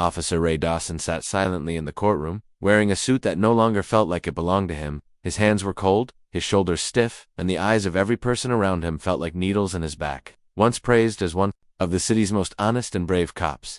Officer Ray Dawson sat silently in the courtroom, wearing a suit that no longer felt like it belonged to him. His hands were cold, his shoulders stiff, and the eyes of every person around him felt like needles in his back. Once praised as one of the city's most honest and brave cops,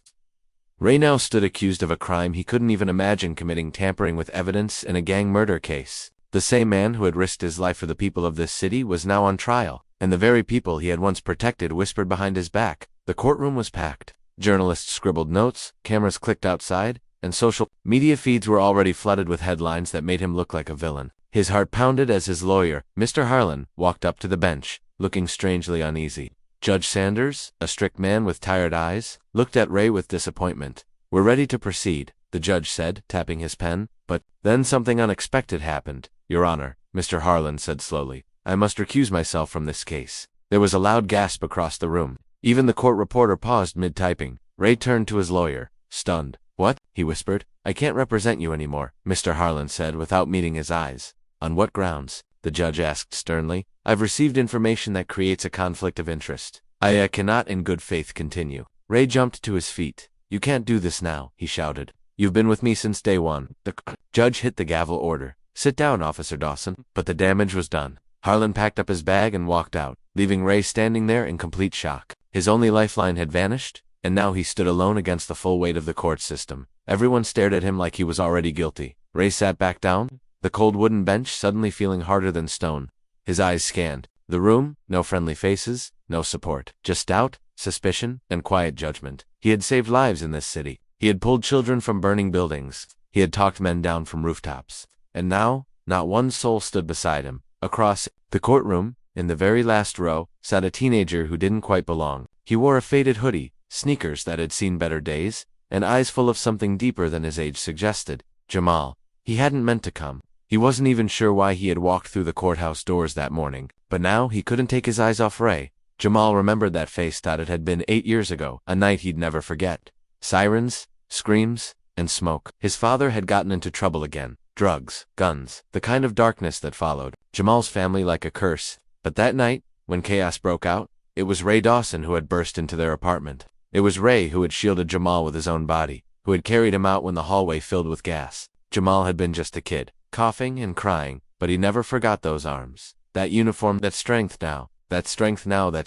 Ray now stood accused of a crime he couldn't even imagine committing: tampering with evidence in a gang murder case. The same man who had risked his life for the people of this city was now on trial, and the very people he had once protected whispered behind his back. The courtroom was packed. Journalists scribbled notes, cameras clicked outside, and social media feeds were already flooded with headlines that made him look like a villain. His heart pounded as his lawyer, Mr. Harlan, walked up to the bench, looking strangely uneasy. Judge Sanders, a strict man with tired eyes, looked at Ray with disappointment. "We're ready to proceed," the judge said, tapping his pen. But then something unexpected happened. "Your Honor," Mr. Harlan said slowly, "I must recuse myself from this case." There was a loud gasp across the room. Even the court reporter paused mid-typing. Ray turned to his lawyer, stunned. "What?" he whispered. "I can't represent you anymore," Mr. Harlan said without meeting his eyes. "On what grounds?" the judge asked sternly. "I've received information that creates a conflict of interest. I cannot in good faith continue." Ray jumped to his feet. "You can't do this now," he shouted. "You've been with me since day one." The judge hit the gavel order. "Sit down, Officer Dawson." But the damage was done. Harlan packed up his bag and walked out, leaving Ray standing there in complete shock. His only lifeline had vanished, and now he stood alone against the full weight of the court system. Everyone stared at him like he was already guilty. Ray sat back down, the cold wooden bench suddenly feeling harder than stone. His eyes scanned the room. No friendly faces, no support, just doubt, suspicion, and quiet judgment. He had saved lives in this city. He had pulled children from burning buildings. He had talked men down from rooftops. And now, not one soul stood beside him. Across the courtroom, in the very last row, sat a teenager who didn't quite belong. He wore a faded hoodie, sneakers that had seen better days, and eyes full of something deeper than his age suggested. Jamal. He hadn't meant to come. He wasn't even sure why he had walked through the courthouse doors that morning. But now he couldn't take his eyes off Ray. Jamal remembered that face. Thought it had been 8 years ago, a night he'd never forget. Sirens, screams, and smoke. His father had gotten into trouble again. Drugs, guns, the kind of darkness that followed Jamal's family like a curse. But that night, when chaos broke out, it was Ray Dawson who had burst into their apartment. It was Ray who had shielded Jamal with his own body, who had carried him out when the hallway filled with gas. Jamal had been just a kid, coughing and crying, but he never forgot those arms. That uniform, that strength now. That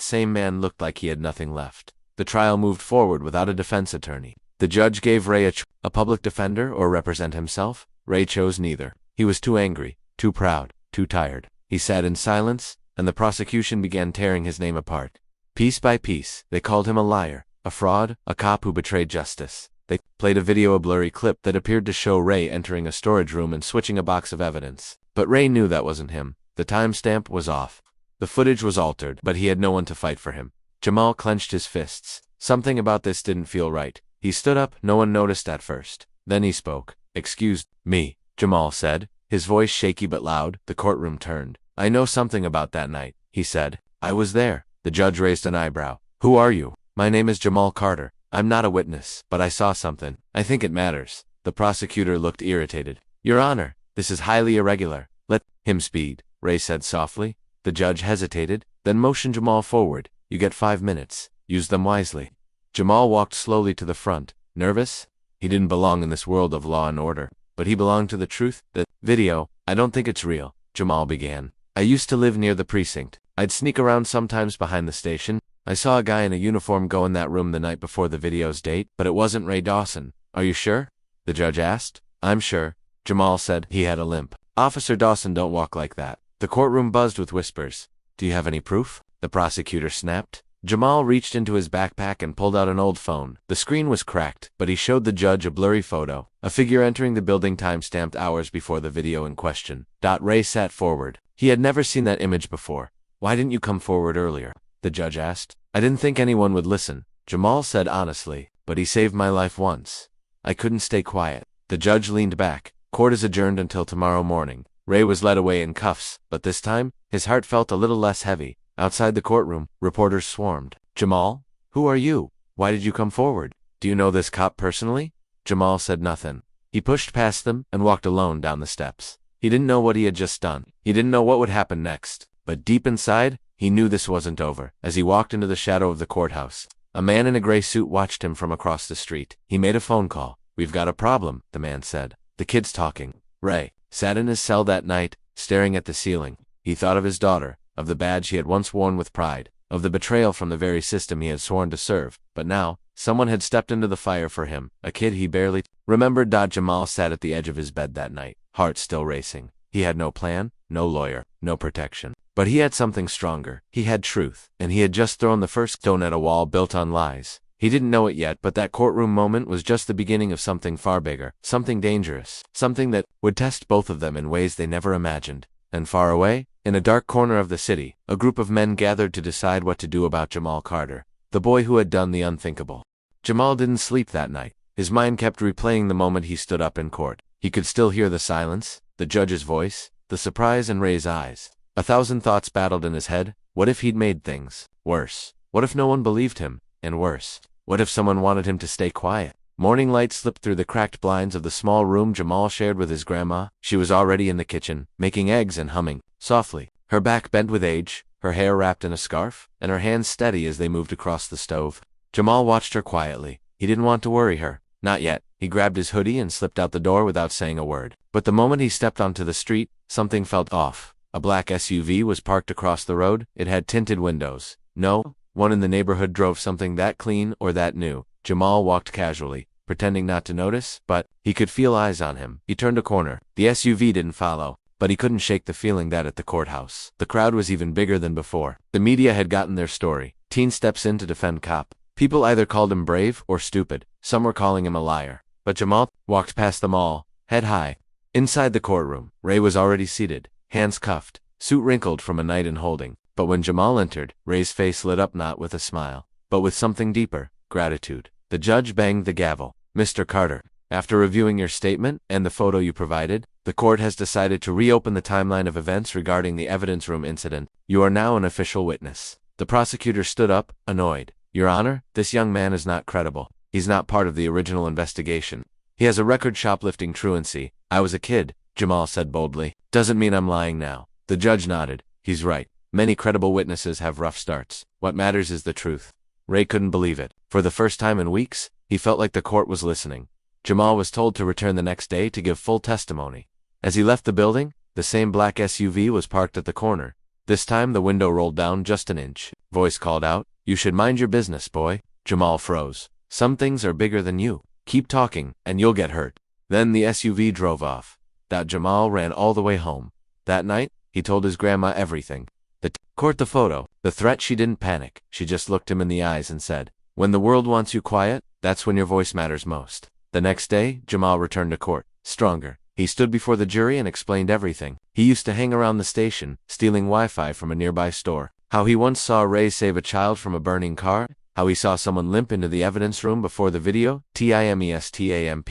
same man looked like he had nothing left. The trial moved forward without a defense attorney. The judge gave Ray a public defender or represent himself. Ray chose neither. He was too angry, too proud, too tired. He sat in silence, and the prosecution began tearing his name apart. Piece by piece, they called him a liar, a fraud, a cop who betrayed justice. They played a blurry clip that appeared to show Ray entering a storage room and switching a box of evidence. But Ray knew that wasn't him. The timestamp was off. The footage was altered, but he had no one to fight for him. Jamal clenched his fists. Something about this didn't feel right. He stood up. No one noticed at first. Then he spoke. "Excuse me," Jamal said, his voice shaky but loud. The courtroom turned. "I know something about that night," he said. "I was there." The judge raised an eyebrow. "Who are you?" "My name is Jamal Carter. I'm not a witness, but I saw something. I think it matters." The prosecutor looked irritated. "Your Honor, this is highly irregular. Let him speak," Ray said softly. The judge hesitated, then motioned Jamal forward. "You get 5 minutes. Use them wisely." Jamal walked slowly to the front, nervous. He didn't belong in this world of law and order, but he belonged to the truth. "The video, I don't think it's real," Jamal began. "I used to live near the precinct. I'd sneak around sometimes behind the station. I saw a guy in a uniform go in that room the night before the video's date, but it wasn't Ray Dawson." "Are you sure?" the judge asked. "I'm sure," Jamal said. He had a limp. "Officer Dawson, don't walk like that." The courtroom buzzed with whispers. "Do you have any proof?" the prosecutor snapped. Jamal reached into his backpack and pulled out an old phone. The screen was cracked, but he showed the judge a blurry photo, a figure entering the building time-stamped hours before the video in question. Ray sat forward. He had never seen that image before. "Why didn't you come forward earlier?" the judge asked. "I didn't think anyone would listen," Jamal said honestly, "but he saved my life once. I couldn't stay quiet." The judge leaned back. "Court is adjourned until tomorrow morning." Ray was led away in cuffs, but this time, his heart felt a little less heavy. Outside the courtroom, reporters swarmed. "Jamal? Who are you? Why did you come forward? Do you know this cop personally?" Jamal said nothing. He pushed past them and walked alone down the steps. He didn't know what he had just done. He didn't know what would happen next. But deep inside, he knew this wasn't over. As he walked into the shadow of the courthouse, A man in a gray suit watched him from across the street. He made a phone call. "We've got a problem," the man said. "The kid's talking." Ray sat in his cell that night, staring at the ceiling. He thought of his daughter, of the badge he had once worn with pride, of the betrayal from the very system he had sworn to serve. But now, someone had stepped into the fire for him, a kid he barely remembered. Jamal sat at the edge of his bed that night, heart still racing. He had no plan, no lawyer, no protection. But he had something stronger. He had truth, and he had just thrown the first stone at a wall built on lies. He didn't know it yet, but that courtroom moment was just the beginning of something far bigger, something dangerous, something that would test both of them in ways they never imagined. And far away, in a dark corner of the city, a group of men gathered to decide what to do about Jamal Carter, the boy who had done the unthinkable. Jamal didn't sleep that night. His mind kept replaying the moment he stood up in court. He could still hear the silence, the judge's voice, the surprise in Ray's eyes. 1,000 thoughts battled in his head. What if he'd made things worse? What if no one believed him? And worse, what if someone wanted him to stay quiet? Morning light slipped through the cracked blinds of the small room Jamal shared with his grandma. She was already in the kitchen, making eggs and humming softly, her back bent with age, her hair wrapped in a scarf, and her hands steady as they moved across the stove. Jamal watched her quietly. He didn't want to worry her. Not yet. He grabbed his hoodie and slipped out the door without saying a word. But the moment he stepped onto the street, something felt off. A black SUV was parked across the road. It had tinted windows. No one in the neighborhood drove something that clean or that new. Jamal walked casually, pretending not to notice, but he could feel eyes on him. He turned a corner. The SUV didn't follow, but he couldn't shake the feeling that at the courthouse, the crowd was even bigger than before. The media had gotten their story. Teen steps in to defend cop. People either called him brave or stupid. Some were calling him a liar. But Jamal walked past them all, head high. Inside the courtroom, Ray was already seated, hands cuffed, suit wrinkled from a night in holding. But when Jamal entered, Ray's face lit up not with a smile, but with something deeper, gratitude. The judge banged the gavel. "Mr. Carter, after reviewing your statement and the photo you provided, the court has decided to reopen the timeline of events regarding the evidence room incident. You are now an official witness." The prosecutor stood up, annoyed. "Your Honor, this young man is not credible. He's not part of the original investigation. He has a record shoplifting truancy." "I was a kid," Jamal said boldly. "Doesn't mean I'm lying now." The judge nodded. "He's right. Many credible witnesses have rough starts. What matters is the truth." Ray couldn't believe it. For the first time in weeks, he felt like the court was listening. Jamal was told to return the next day to give full testimony. As he left the building, the same black SUV was parked at the corner. This time the window rolled down just an inch. Voice called out, "You should mind your business, boy." Jamal froze. "Some things are bigger than you. Keep talking, and you'll get hurt." Then the SUV drove off. Jamal ran all the way home. That night, he told his grandma everything. The court, the photo, the threat. She didn't panic. She just looked him in the eyes and said, "When the world wants you quiet, that's when your voice matters most." The next day, Jamal returned to court, stronger. He stood before the jury and explained everything. He used to hang around the station, stealing Wi-Fi from a nearby store. How he once saw Ray save a child from a burning car. How he saw someone limp into the evidence room before the video. Timestamp.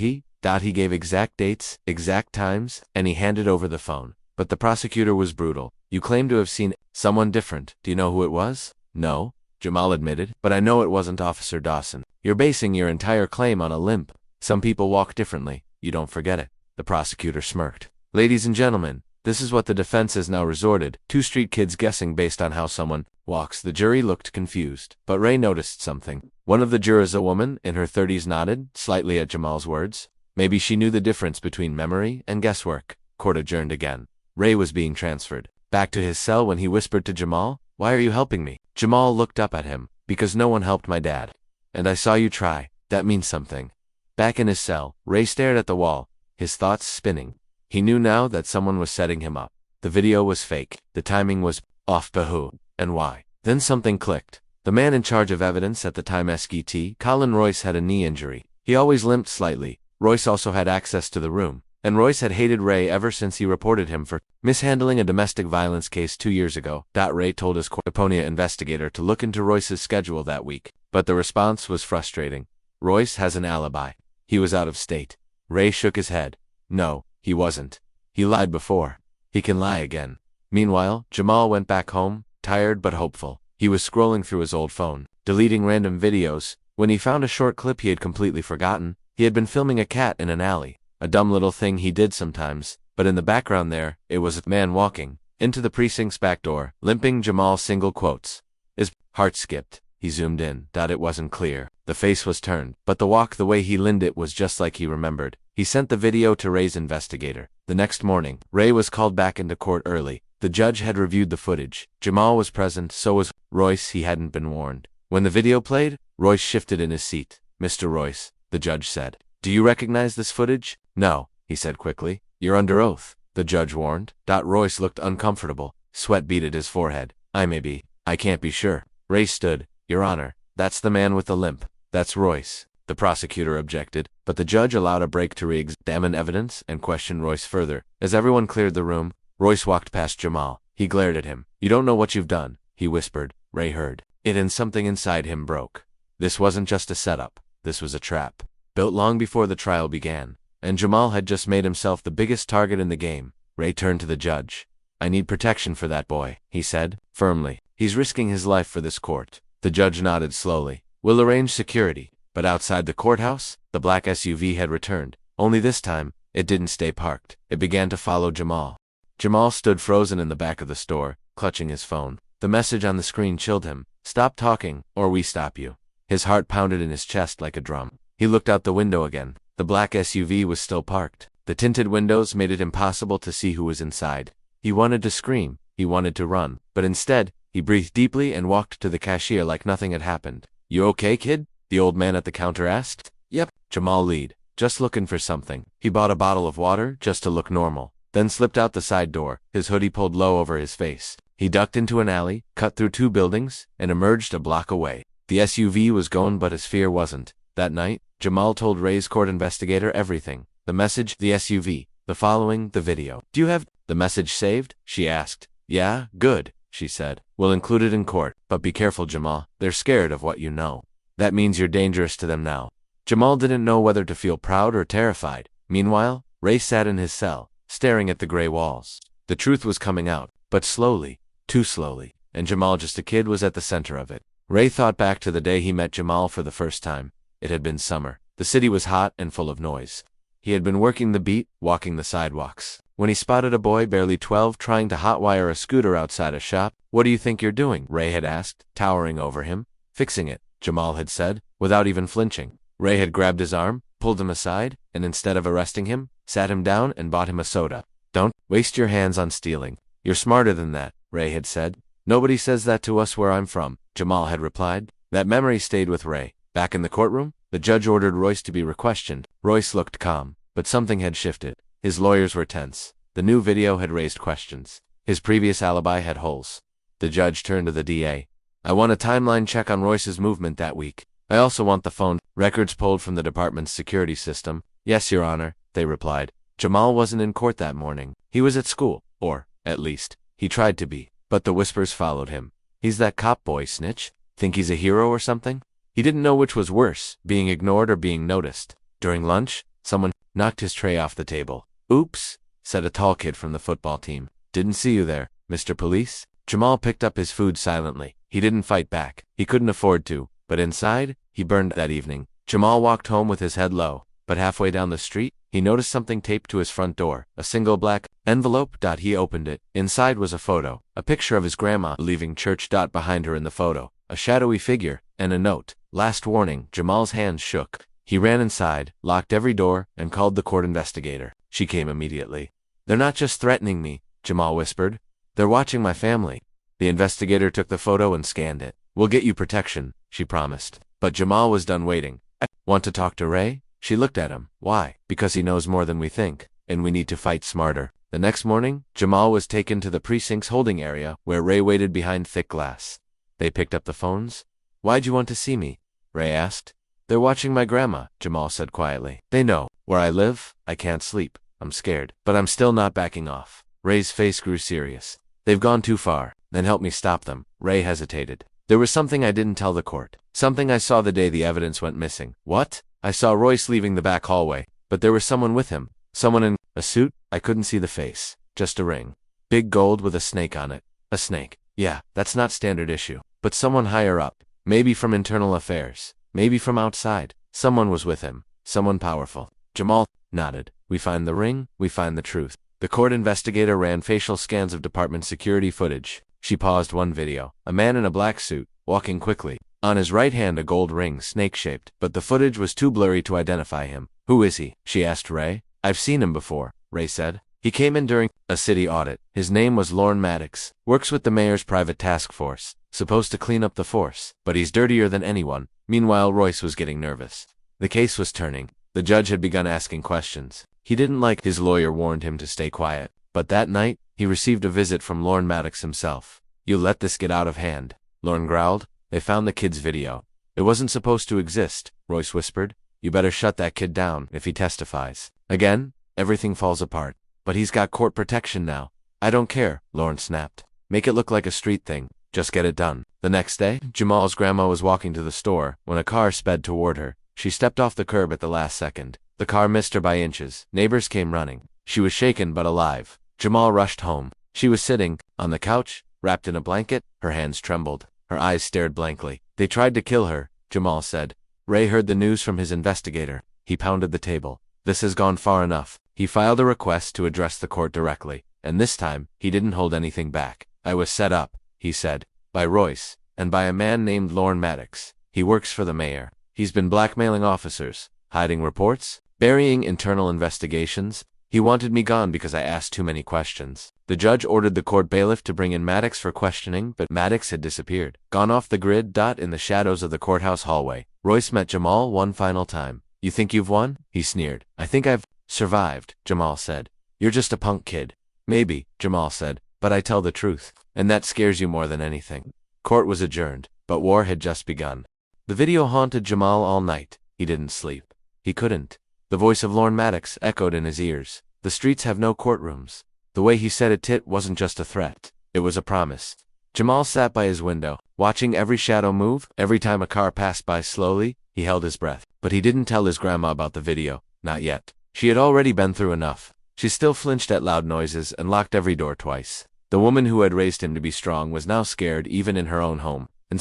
He gave exact dates, exact times, and he handed over the phone. But the prosecutor was brutal. "You claim to have seen someone different. Do you know who it was?" "No," Jamal admitted, "but I know it wasn't Officer Dawson." "You're basing your entire claim on a limp. Some people walk differently. You don't forget it." The prosecutor smirked. "Ladies and gentlemen, this is what the defense has now resorted. 2 street kids guessing based on how someone walks." The jury looked confused, but Ray noticed something. One of the jurors, a woman in her 30s, nodded slightly at Jamal's words. Maybe she knew the difference between memory and guesswork. Court adjourned again. Ray was being transferred back to his cell when he whispered to Jamal, "Why are you helping me?" Jamal looked up at him. "Because no one helped my dad. And I saw you try. That means something." Back in his cell, Ray stared at the wall, his thoughts spinning. He knew now that someone was setting him up. The video was fake. The timing was off. But who and why? Then something clicked. The man in charge of evidence at the time, Skt. Colin Royce, had a knee injury. He always limped slightly. Royce also had access to the room, and Royce had hated Ray ever since he reported him for mishandling a domestic violence case 2 years ago. Ray told his Corponia investigator to look into Royce's schedule that week, but the response was frustrating. "Royce has an alibi. He was out of state." Ray shook his head. "No, he wasn't. He lied before. He can lie again." Meanwhile, Jamal went back home, tired but hopeful. He was scrolling through his old phone, deleting random videos, when he found a short clip he had completely forgotten. He had been filming a cat in an alley, a dumb little thing he did sometimes, but in the background there, it was a man walking into the precinct's back door, limping. Jamal's single quotes. His heart skipped. He zoomed in. It wasn't clear. The face was turned, but the walk, the way he leaned it, was just like he remembered. He sent the video to Ray's investigator. The next morning, Ray was called back into court early. The judge had reviewed the footage. Jamal was present, so was Royce. He hadn't been warned. When the video played, Royce shifted in his seat. Mr. Royce, the judge said, "Do you recognize this footage?" "No," he said quickly. "You're under oath," the judge warned. Royce looked uncomfortable. Sweat beaded his forehead. I can't be sure." Ray stood. "Your Honor, that's the man with the limp. That's Royce." The prosecutor objected, but the judge allowed a break to re-examine evidence and question Royce further. As everyone cleared the room, Royce walked past Jamal. He glared at him. "You don't know what you've done," he whispered. Ray heard it, and something inside him broke. This wasn't just a setup. This was a trap, built long before the trial began, and Jamal had just made himself the biggest target in the game. Ray turned to the judge. "I need protection for that boy," he said, firmly. "He's risking his life for this court." The judge nodded slowly. "We'll arrange security." But outside the courthouse, the black SUV had returned. Only this time, it didn't stay parked. It began to follow Jamal. Jamal stood frozen in the back of the store, clutching his phone. The message on the screen chilled him. "Stop talking, or we stop you." His heart pounded in his chest like a drum. He looked out the window again. The black SUV was still parked. The tinted windows made it impossible to see who was inside. He wanted to scream. He wanted to run. But instead, he breathed deeply and walked to the cashier like nothing had happened. "You okay, kid?" the old man at the counter asked. "Yep," Jamal lied. "Just looking for something." He bought a bottle of water just to look normal, then slipped out the side door, his hoodie pulled low over his face. He ducked into an alley, cut through 2 buildings, and emerged a block away. The SUV was gone, but his fear wasn't. That night, Jamal told Ray's court investigator everything. The message, the SUV, the following, the video. "Do you have the message saved?" she asked. "Yeah, good," she said. "We'll include it in court, but be careful, Jamal. They're scared of what you know. That means you're dangerous to them now." Jamal didn't know whether to feel proud or terrified. Meanwhile, Ray sat in his cell, staring at the gray walls. The truth was coming out, but slowly, too slowly, and Jamal, just a kid, was at the center of it. Ray thought back to the day he met Jamal for the first time. It had been summer. The city was hot and full of noise. He had been working the beat, walking the sidewalks, when he spotted a boy barely 12 trying to hotwire a scooter outside a shop. "What do you think you're doing?" Ray had asked, towering over him. "Fixing it," Jamal had said, without even flinching. Ray had grabbed his arm, pulled him aside, and instead of arresting him, sat him down and bought him a soda. "Don't waste your hands on stealing. You're smarter than that," Ray had said. "Nobody says that to us where I'm from," Jamal had replied. That memory stayed with Ray. Back in the courtroom, the judge ordered Royce to be requestioned. Royce looked calm, but something had shifted. His lawyers were tense. The new video had raised questions. His previous alibi had holes. The judge turned to the DA. "I want a timeline check on Royce's movement that week. I also want the phone records pulled from the department's security system." "Yes, Your Honor," they replied. Jamal wasn't in court that morning. He was at school, or, at least, he tried to be. But the whispers followed him. "He's that cop boy snitch. Think he's a hero or something?" He didn't know which was worse, being ignored or being noticed. During lunch, someone knocked his tray off the table. "Oops," said a tall kid from the football team. "Didn't see you there, Mr. Police." Jamal picked up his food silently. He didn't fight back. He couldn't afford to. But inside, he burned that evening. Jamal walked home with his head low. But halfway down the street, he noticed something taped to his front door. A single black envelope. He opened it. Inside was a photo. A picture of his grandma leaving church. Behind her in the photo, a shadowy figure, and a note. "Last warning." Jamal's hands shook. He ran inside, locked every door, and called the court investigator. She came immediately. "They're not just threatening me," Jamal whispered. "They're watching my family." The investigator took the photo and scanned it. "We'll get you protection," she promised. But Jamal was done waiting. "Want to talk to Ray?" She looked at him. "Why?" "Because he knows more than we think, and we need to fight smarter." The next morning, Jamal was taken to the precinct's holding area, where Ray waited behind thick glass. They picked up the phones. "Why'd you want to see me?" Ray asked. "They're watching my grandma," Jamal said quietly. "They know where I live. I can't sleep. I'm scared. But I'm still not backing off." Ray's face grew serious. "They've gone too far. Then help me stop them." Ray hesitated. "There was something I didn't tell the court. Something I saw the day the evidence went missing." "What?" "I saw Royce leaving the back hallway, but there was someone with him. Someone in a suit. I couldn't see the face. Just a ring. Big gold with a snake on it." "A snake?" "Yeah, that's not standard issue. But someone higher up. Maybe from internal affairs. Maybe from outside. Someone was with him. Someone powerful." Jamal nodded. "We find the ring, we find the truth." The court investigator ran facial scans of department security footage. She paused one video. A man in a black suit, walking quickly. On his right hand a gold ring, snake-shaped, but the footage was too blurry to identify him. "Who is he?" she asked Ray. "I've seen him before," Ray said. "He came in during a city audit. His name was Lorne Maddox. Works with the mayor's private task force. Supposed to clean up the force. But he's dirtier than anyone." Meanwhile, Royce was getting nervous. The case was turning. The judge had begun asking questions. He didn't like his lawyer warned him to stay quiet. But that night, he received a visit from Lorne Maddox himself. "You let this get out of hand," Lorne growled. "They found the kid's video." "It wasn't supposed to exist," Royce whispered. "You better shut that kid down if he testifies again, everything falls apart." "But he's got court protection now." "I don't care," Lorne snapped. "Make it look like a street thing. Just get it done." The next day, Jamal's grandma was walking to the store when a car sped toward her. She stepped off the curb at the last second. The car missed her by inches. Neighbors came running. She was shaken but alive. Jamal rushed home. She was sitting on the couch, wrapped in a blanket. Her hands trembled. Her eyes stared blankly. "They tried to kill her," Jamal said. Ray heard the news from his investigator. He pounded the table. "This has gone far enough." He filed a request to address the court directly, and this time, he didn't hold anything back. "I was set up," he said, "by Royce, and by a man named Lorne Maddox. He works for the mayor. He's been blackmailing officers, hiding reports, burying internal investigations. He wanted me gone because I asked too many questions." The judge ordered the court bailiff to bring in Maddox for questioning, but Maddox had disappeared, gone off the grid. In the shadows of the courthouse hallway, Royce met Jamal one final time. "You think you've won?" he sneered. "I think I've survived," Jamal said. "You're just a punk kid." "Maybe," Jamal said, "but I tell the truth, and that scares you more than anything." Court was adjourned, but war had just begun. The video haunted Jamal all night. He didn't sleep. He couldn't. The voice of Lorne Maddox echoed in his ears. "The streets have no courtrooms." The way he said it wasn't just a threat. It was a promise. Jamal sat by his window, watching every shadow move. Every time a car passed by slowly, he held his breath. But he didn't tell his grandma about the video. Not yet. She had already been through enough. She still flinched at loud noises and locked every door twice. The woman who had raised him to be strong was now scared even in her own home. And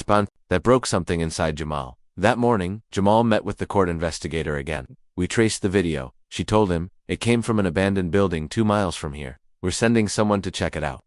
that broke something inside Jamal. That morning, Jamal met with the court investigator again. "We traced the video," she told him. "It came from an abandoned building 2 miles from here. We're sending someone to check it out."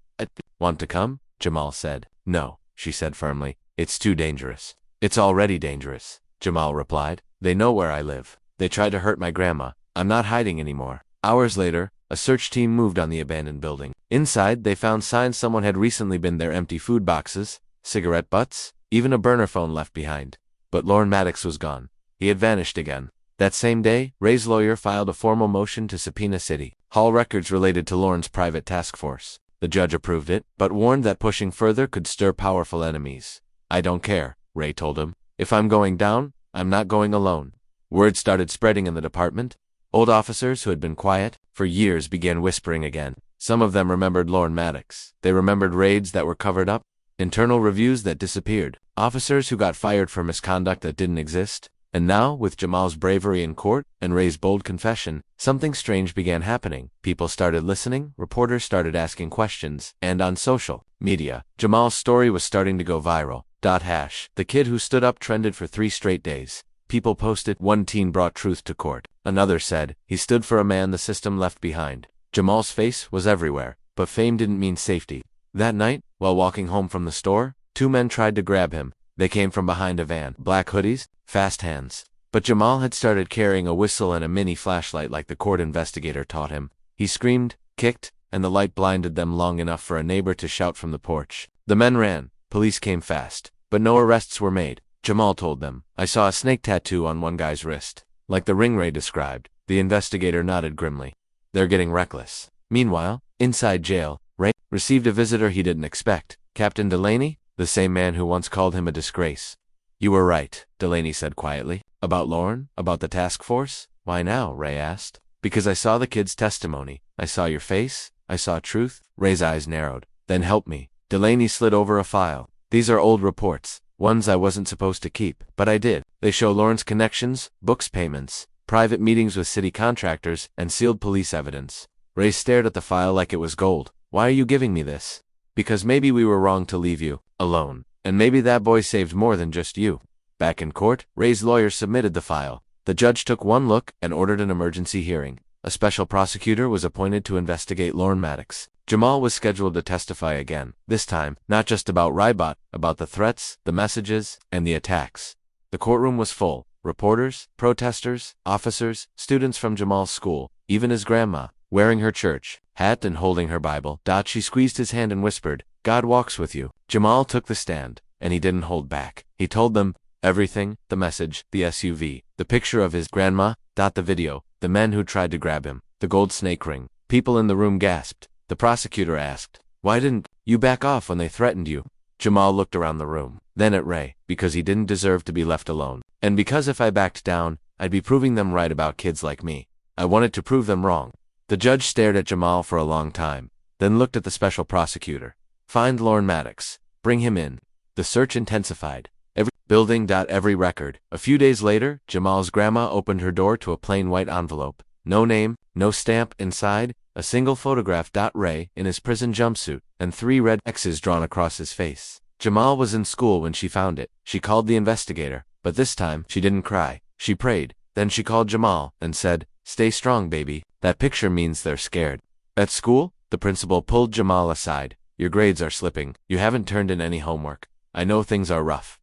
"Want to come?" Jamal said. "No," she said firmly. "It's too dangerous." "It's already dangerous," Jamal replied. "They know where I live. They tried to hurt my grandma. I'm not hiding anymore." Hours later, a search team moved on the abandoned building. Inside, they found signs someone had recently been there: empty food boxes, cigarette butts, even a burner phone left behind. But Lorne Maddox was gone. He had vanished again. That same day, Ray's lawyer filed a formal motion to subpoena City Hall records related to Lorne's private task force. The judge approved it, but warned that pushing further could stir powerful enemies. "I don't care," Ray told him. "If I'm going down, I'm not going alone." Word started spreading in the department. Old officers who had been quiet for years began whispering again. Some of them remembered Lorne Maddox. They remembered raids that were covered up, internal reviews that disappeared, officers who got fired for misconduct that didn't exist. And now, with Jamal's bravery in court and Ray's bold confession, something strange began happening. People started listening, reporters started asking questions, and on social media, Jamal's story was starting to go viral. The kid who stood up trended for 3 straight days. People posted, "One teen brought truth to court." Another said, "He stood for a man the system left behind." Jamal's face was everywhere, but fame didn't mean safety. That night, while walking home from the store, 2 men tried to grab him. They came from behind a van, black hoodies, fast hands. But Jamal had started carrying a whistle and a mini flashlight like the court investigator taught him. He screamed, kicked, and the light blinded them long enough for a neighbor to shout from the porch. The men ran. Police came fast. But no arrests were made. Jamal told them, "I saw a snake tattoo on one guy's wrist, like the ring Ray described." The investigator nodded grimly. "They're getting reckless." Meanwhile, inside jail, Ray received a visitor he didn't expect. Captain Delaney, the same man who once called him a disgrace. "You were right," Delaney said quietly. "About Lorne? About the task force?" "Why now?" Ray asked. "Because I saw the kid's testimony. I saw your face. I saw truth." Ray's eyes narrowed. "Then help me." Delaney slid over a file. "These are old reports, ones I wasn't supposed to keep, but I did. They show Lorne's connections, books payments, private meetings with city contractors, and sealed police evidence." Ray stared at the file like it was gold. "Why are you giving me this?" "Because maybe we were wrong to leave you alone. And maybe that boy saved more than just you." Back in court, Ray's lawyer submitted the file. The judge took one look and ordered an emergency hearing. A special prosecutor was appointed to investigate Lorne Maddox. Jamal was scheduled to testify again, this time, not just about Rybot, about the threats, the messages, and the attacks. The courtroom was full. Reporters, protesters, officers, students from Jamal's school, even his grandma, wearing her church hat and holding her Bible. She squeezed his hand and whispered, "God walks with you." Jamal took the stand, and he didn't hold back. He told them everything, the message, the SUV, the picture of his grandma, the video, the men who tried to grab him, the gold snake ring. People in the room gasped. The prosecutor asked, "Why didn't you back off when they threatened you?" Jamal looked around the room, then at Ray, because he didn't deserve to be left alone. And because if I backed down, I'd be proving them right about kids like me. I wanted to prove them wrong. The judge stared at Jamal for a long time, then looked at the special prosecutor. "Find Lorne Maddox. Bring him in." The search intensified. Every building, every record. A few days later, Jamal's grandma opened her door to a plain white envelope. No name, no stamp inside, a single photograph. Ray in his prison jumpsuit, and 3 red X's drawn across his face. Jamal was in school when she found it. She called the investigator, but this time she didn't cry. She prayed. Then she called Jamal and said, "Stay strong, baby. That picture means they're scared." At school, the principal pulled Jamal aside. "Your grades are slipping. You haven't turned in any homework. I know things are rough.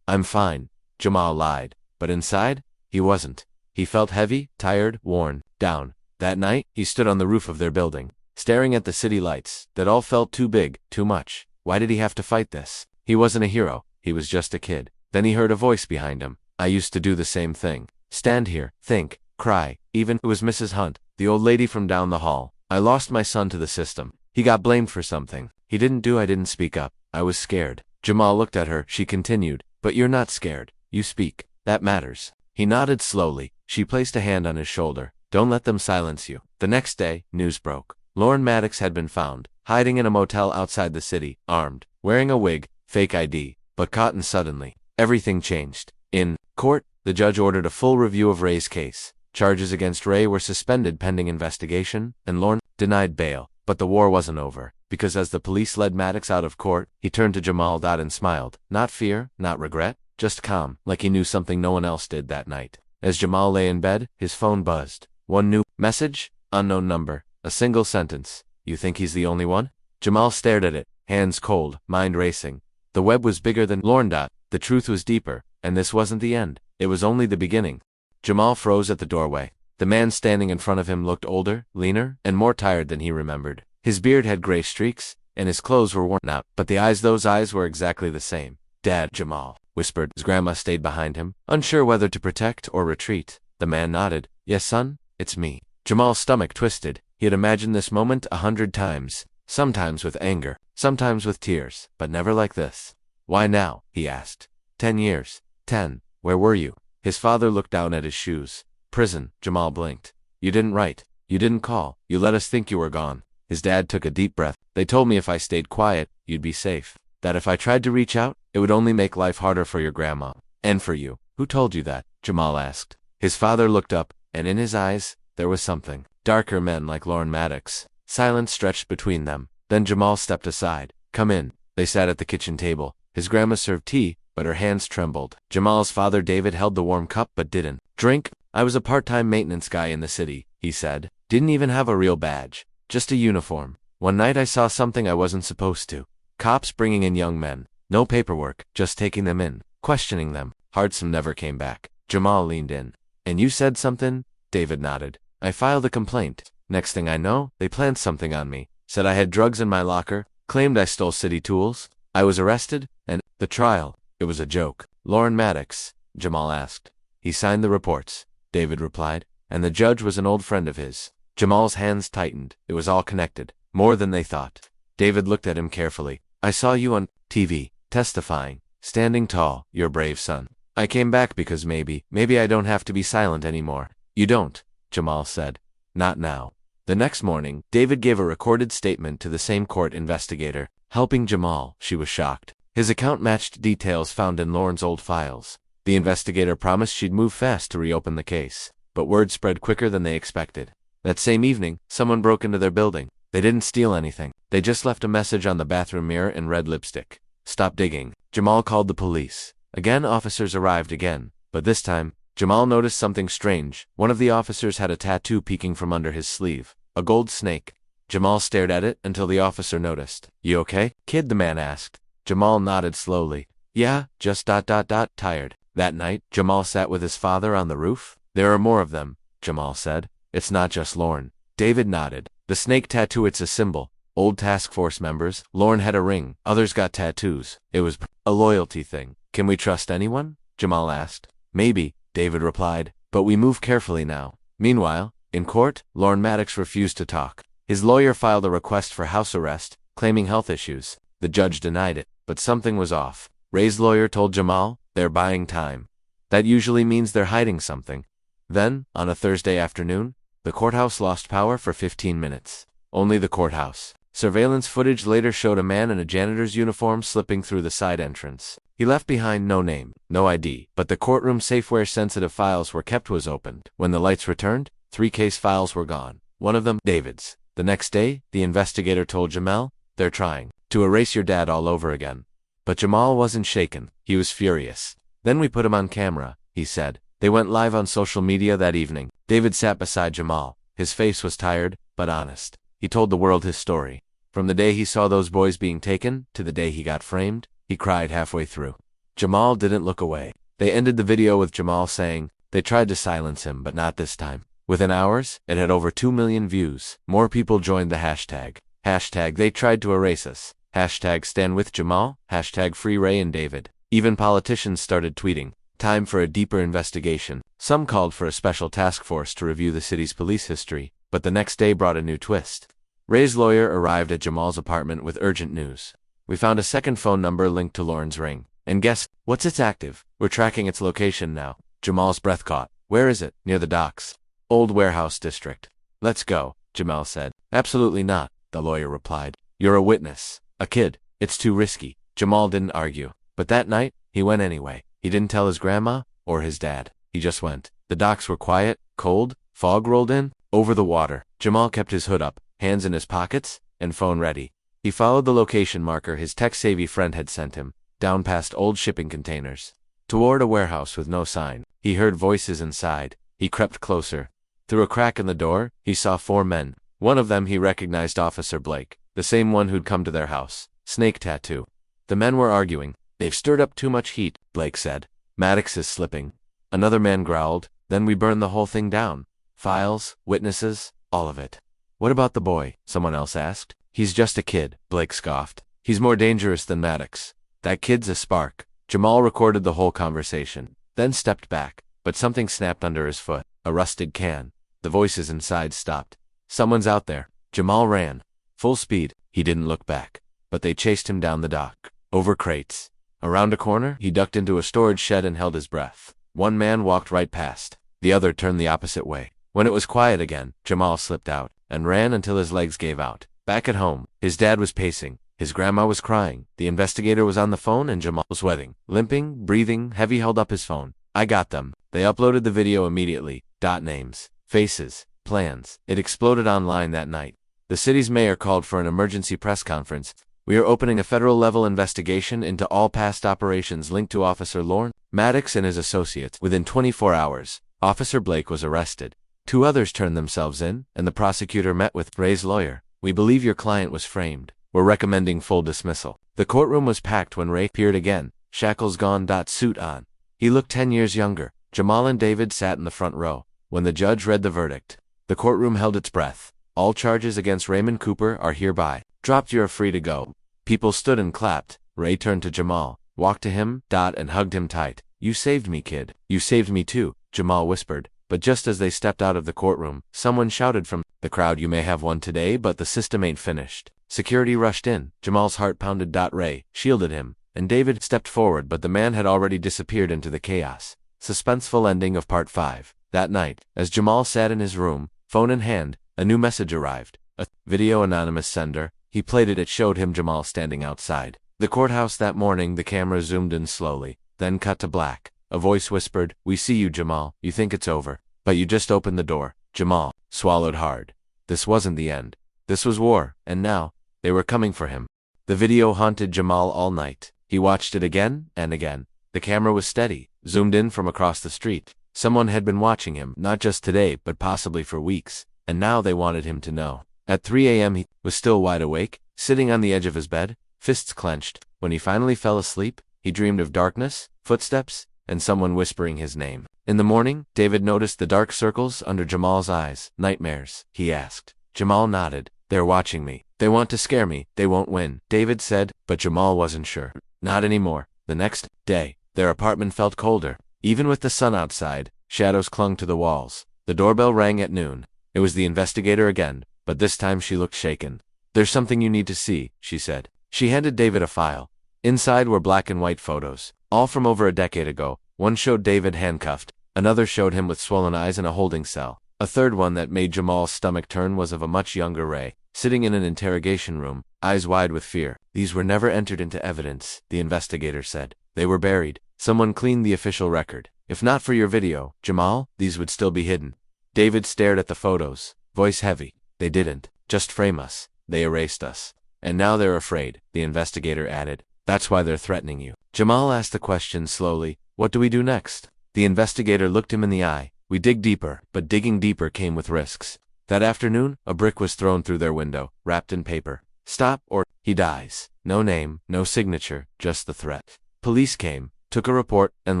I'm fine." Jamal lied, but inside, he wasn't. He felt heavy, tired, worn, down. That night, he stood on the roof of their building, staring at the city lights. That all felt too big, too much. Why did he have to fight this? He wasn't a hero. He was just a kid. Then he heard a voice behind him. "I used to do the same thing. Stand here, think, cry, even." It was Mrs. Hunt, the old lady from down the hall. "I lost my son to the system. He got blamed for something he didn't do. I didn't speak up. I was scared." Jamal looked at her. She continued, "But you're not scared. You speak. That matters." He nodded slowly. She placed a hand on his shoulder. "Don't let them silence you." The next day, news broke. Lorne Maddox had been found, hiding in a motel outside the city, armed, wearing a wig, fake ID, but caught in suddenly. Everything changed. In court, the judge ordered a full review of Ray's case. Charges against Ray were suspended pending investigation, and Lorne denied bail. But the war wasn't over, because as the police led Maddox out of court, he turned to Jamal and smiled. Not fear, not regret, just calm, like he knew something no one else did that night. As Jamal lay in bed, his phone buzzed. One new message, unknown number, a single sentence. "You think he's the only one?" Jamal stared at it, hands cold, mind racing. The web was bigger than Lorne. The truth was deeper, and this wasn't the end. It was only the beginning. Jamal froze at the doorway. The man standing in front of him looked older, leaner, and more tired than he remembered. His beard had gray streaks, and his clothes were worn out, but those eyes were exactly the same. "Dad," Jamal whispered. His grandma stayed behind him, unsure whether to protect or retreat. The man nodded. "Yes, son, it's me." Jamal's stomach twisted. He had imagined this moment 100 times, sometimes with anger, sometimes with tears, but never like this. "Why now?" he asked. 10 years. 10. Where were you?" His father looked down at his shoes. "Prison." Jamal blinked. "You didn't write. You didn't call. You let us think you were gone." His dad took a deep breath. "They told me if I stayed quiet, you'd be safe. That if I tried to reach out, it would only make life harder for your grandma. And for you." "Who told you that?" Jamal asked. His father looked up, and in his eyes, there was something. Darker men like Lorne Maddox. Silence stretched between them. Then Jamal stepped aside. "Come in." They sat at the kitchen table. His grandma served tea, but her hands trembled. Jamal's father David held the warm cup but didn't drink. "I was a part-time maintenance guy in the city," he said. "Didn't even have a real badge. Just a uniform. One night I saw something I wasn't supposed to. Cops bringing in young men. No paperwork, just taking them in, questioning them. Hardsome never came back." Jamal leaned in. "And you said something?" David nodded. "I filed a complaint. Next thing I know, they planned something on me. Said I had drugs in my locker, claimed I stole city tools. I was arrested, and the trial. It was a joke." "Lorne Maddox?" Jamal asked. "He signed the reports," David replied, "and the judge was an old friend of his." Jamal's hands tightened. It was all connected. More than they thought. David looked at him carefully. "I saw you on TV, testifying, standing tall, your brave son. I came back because maybe I don't have to be silent anymore." "You don't," Jamal said. "Not now." The next morning, David gave a recorded statement to the same court investigator. Helping Jamal, she was shocked. His account matched details found in Lorne's old files. The investigator promised she'd move fast to reopen the case, but word spread quicker than they expected. That same evening, someone broke into their building. They didn't steal anything. They just left a message on the bathroom mirror in red lipstick. "Stop digging." Jamal called the police. Again, officers arrived again, but this time, Jamal noticed something strange. One of the officers had a tattoo peeking from under his sleeve. A gold snake. Jamal stared at it until the officer noticed. "You okay, kid?" the man asked. Jamal nodded slowly. "Yeah, just tired." That night, Jamal sat with his father on the roof. "There are more of them," Jamal said. "It's not just Lorne." David nodded. "The snake tattoo, it's a symbol. Old task force members. Lorne had a ring. Others got tattoos. It was a loyalty thing." "Can we trust anyone?" Jamal asked. "Maybe," David replied, "but we move carefully now." Meanwhile, in court, Lorne Maddox refused to talk. His lawyer filed a request for house arrest, claiming health issues. The judge denied it, but something was off. Ray's lawyer told Jamal, "They're buying time. That usually means they're hiding something." Then, on a Thursday afternoon, the courthouse lost power for 15 minutes. Only the courthouse. Surveillance footage later showed a man in a janitor's uniform slipping through the side entrance. He left behind no name, no ID, but the courtroom safe where sensitive files were kept was opened. When the lights returned, 3 case files were gone. One of them, David's. The next day, the investigator told Jamal, "They're trying to erase your dad all over again." But Jamal wasn't shaken. He was furious. "Then we put him on camera," he said. They went live on social media that evening. David sat beside Jamal. His face was tired, but honest. He told the world his story. From the day he saw those boys being taken, to the day he got framed, he cried halfway through. Jamal didn't look away. They ended the video with Jamal saying, "They tried to silence him, but not this time." Within hours, it had over 2 million views. More people joined the hashtag. Hashtag they tried to erase us. Hashtag stand with Jamal. Hashtag free Ray and David. Even politicians started tweeting, "Time for a deeper investigation." Some called for a special task force to review the city's police history, but the next day brought a new twist. Ray's lawyer arrived at Jamal's apartment with urgent news. "We found a second phone number linked to Lorne's ring. And guess what's it's active? We're tracking its location now." Jamal's breath caught. "Where is it?" "Near the docks. Old warehouse district." "Let's go," Jamal said. "Absolutely not," the lawyer replied. "You're a witness. A kid. It's too risky." Jamal didn't argue. But that night, he went anyway. He didn't tell his grandma or his dad. He just went. The docks were quiet, cold, fog rolled in, over the water. Jamal kept his hood up, hands in his pockets, and phone ready. He followed the location marker his tech-savvy friend had sent him, down past old shipping containers, toward a warehouse with no sign. He heard voices inside. He crept closer. Through a crack in the door, he saw 4 men. One of them he recognized Officer Blake, the same one who'd come to their house. Snake tattoo. The men were arguing. "They've stirred up too much heat," Blake said. "Maddox is slipping." Another man growled. "Then we burn the whole thing down. Files, witnesses, all of it." "What about the boy?" someone else asked. "He's just a kid," Blake scoffed. "He's more dangerous than Maddox." "That kid's a spark." Jamal recorded the whole conversation, then stepped back, but something snapped under his foot. A rusted can. The voices inside stopped. "Someone's out there." Jamal ran. Full speed. He didn't look back. But they chased him down the dock. Over crates. Around a corner, he ducked into a storage shed and held his breath. One man walked right past. The other turned the opposite way. When it was quiet again, Jamal slipped out and ran until his legs gave out. Back at home, his dad was pacing. His grandma was crying. The investigator was on the phone and Jamal was sweating. Limping, breathing, heavy, held up his phone. "I got them." They uploaded the video immediately. Names, faces, plans. It exploded online that night. The city's mayor called for an emergency press conference. "We are opening a federal-level investigation into all past operations linked to Officer Lorne Maddox and his associates." Within 24 hours, Officer Blake was arrested. 2 others turned themselves in, and the prosecutor met with Ray's lawyer. "We believe your client was framed. We're recommending full dismissal." The courtroom was packed when Ray appeared again, shackles gone, suit on. He looked 10 years younger. Jamal and David sat in the front row. When the judge read the verdict, the courtroom held its breath. "All charges against Raymond Cooper are hereby dropped. You are free to go." People stood and clapped. Ray turned to Jamal, walked to him, and hugged him tight. "You saved me, kid." "You saved me too," Jamal whispered. But just as they stepped out of the courtroom, someone shouted from the crowd, "You may have one today, but the system ain't finished." Security rushed in. Jamal's heart pounded. Ray shielded him, and David stepped forward, but the man had already disappeared into the chaos. Suspenseful ending of Part 5. That night, as Jamal sat in his room, phone in hand, a new message arrived. A video, anonymous sender. He played it. It showed him Jamal standing outside the courthouse that morning. The camera zoomed in slowly, then cut to black. A voice whispered, "We see you, Jamal. You think it's over, but you just opened the door." Jamal swallowed hard. This wasn't the end. This was war, and now, they were coming for him. The video haunted Jamal all night. He watched it again and again. The camera was steady, zoomed in from across the street. Someone had been watching him, not just today, but possibly for weeks, and now they wanted him to know. At 3 a.m. he was still wide awake, sitting on the edge of his bed, fists clenched. When he finally fell asleep, he dreamed of darkness, footsteps, and someone whispering his name. In the morning, David noticed the dark circles under Jamal's eyes. Nightmares, he asked. Jamal nodded. They're watching me. They want to scare me. They won't win, David said, but Jamal wasn't sure. Not anymore. The next day, their apartment felt colder. Even with the sun outside, shadows clung to the walls. The doorbell rang at noon. It was the investigator again, but this time she looked shaken. There's something you need to see, she said. She handed David a file. Inside were black and white photos, all from over a decade ago. One showed David handcuffed. Another showed him with swollen eyes in a holding cell. A third one that made Jamal's stomach turn was of a much younger Ray, sitting in an interrogation room, eyes wide with fear. These were never entered into evidence, the investigator said. They were buried. Someone cleaned the official record. If not for your video, Jamal, these would still be hidden. David stared at the photos, voice heavy. They didn't just frame us. They erased us. And now they're afraid, the investigator added. That's why they're threatening you. Jamal asked the question slowly. What do we do next? The investigator looked him in the eye. We dig deeper, but digging deeper came with risks. That afternoon, a brick was thrown through their window, wrapped in paper. Stop, or he dies. No name, no signature, just the threat. Police came, took a report, and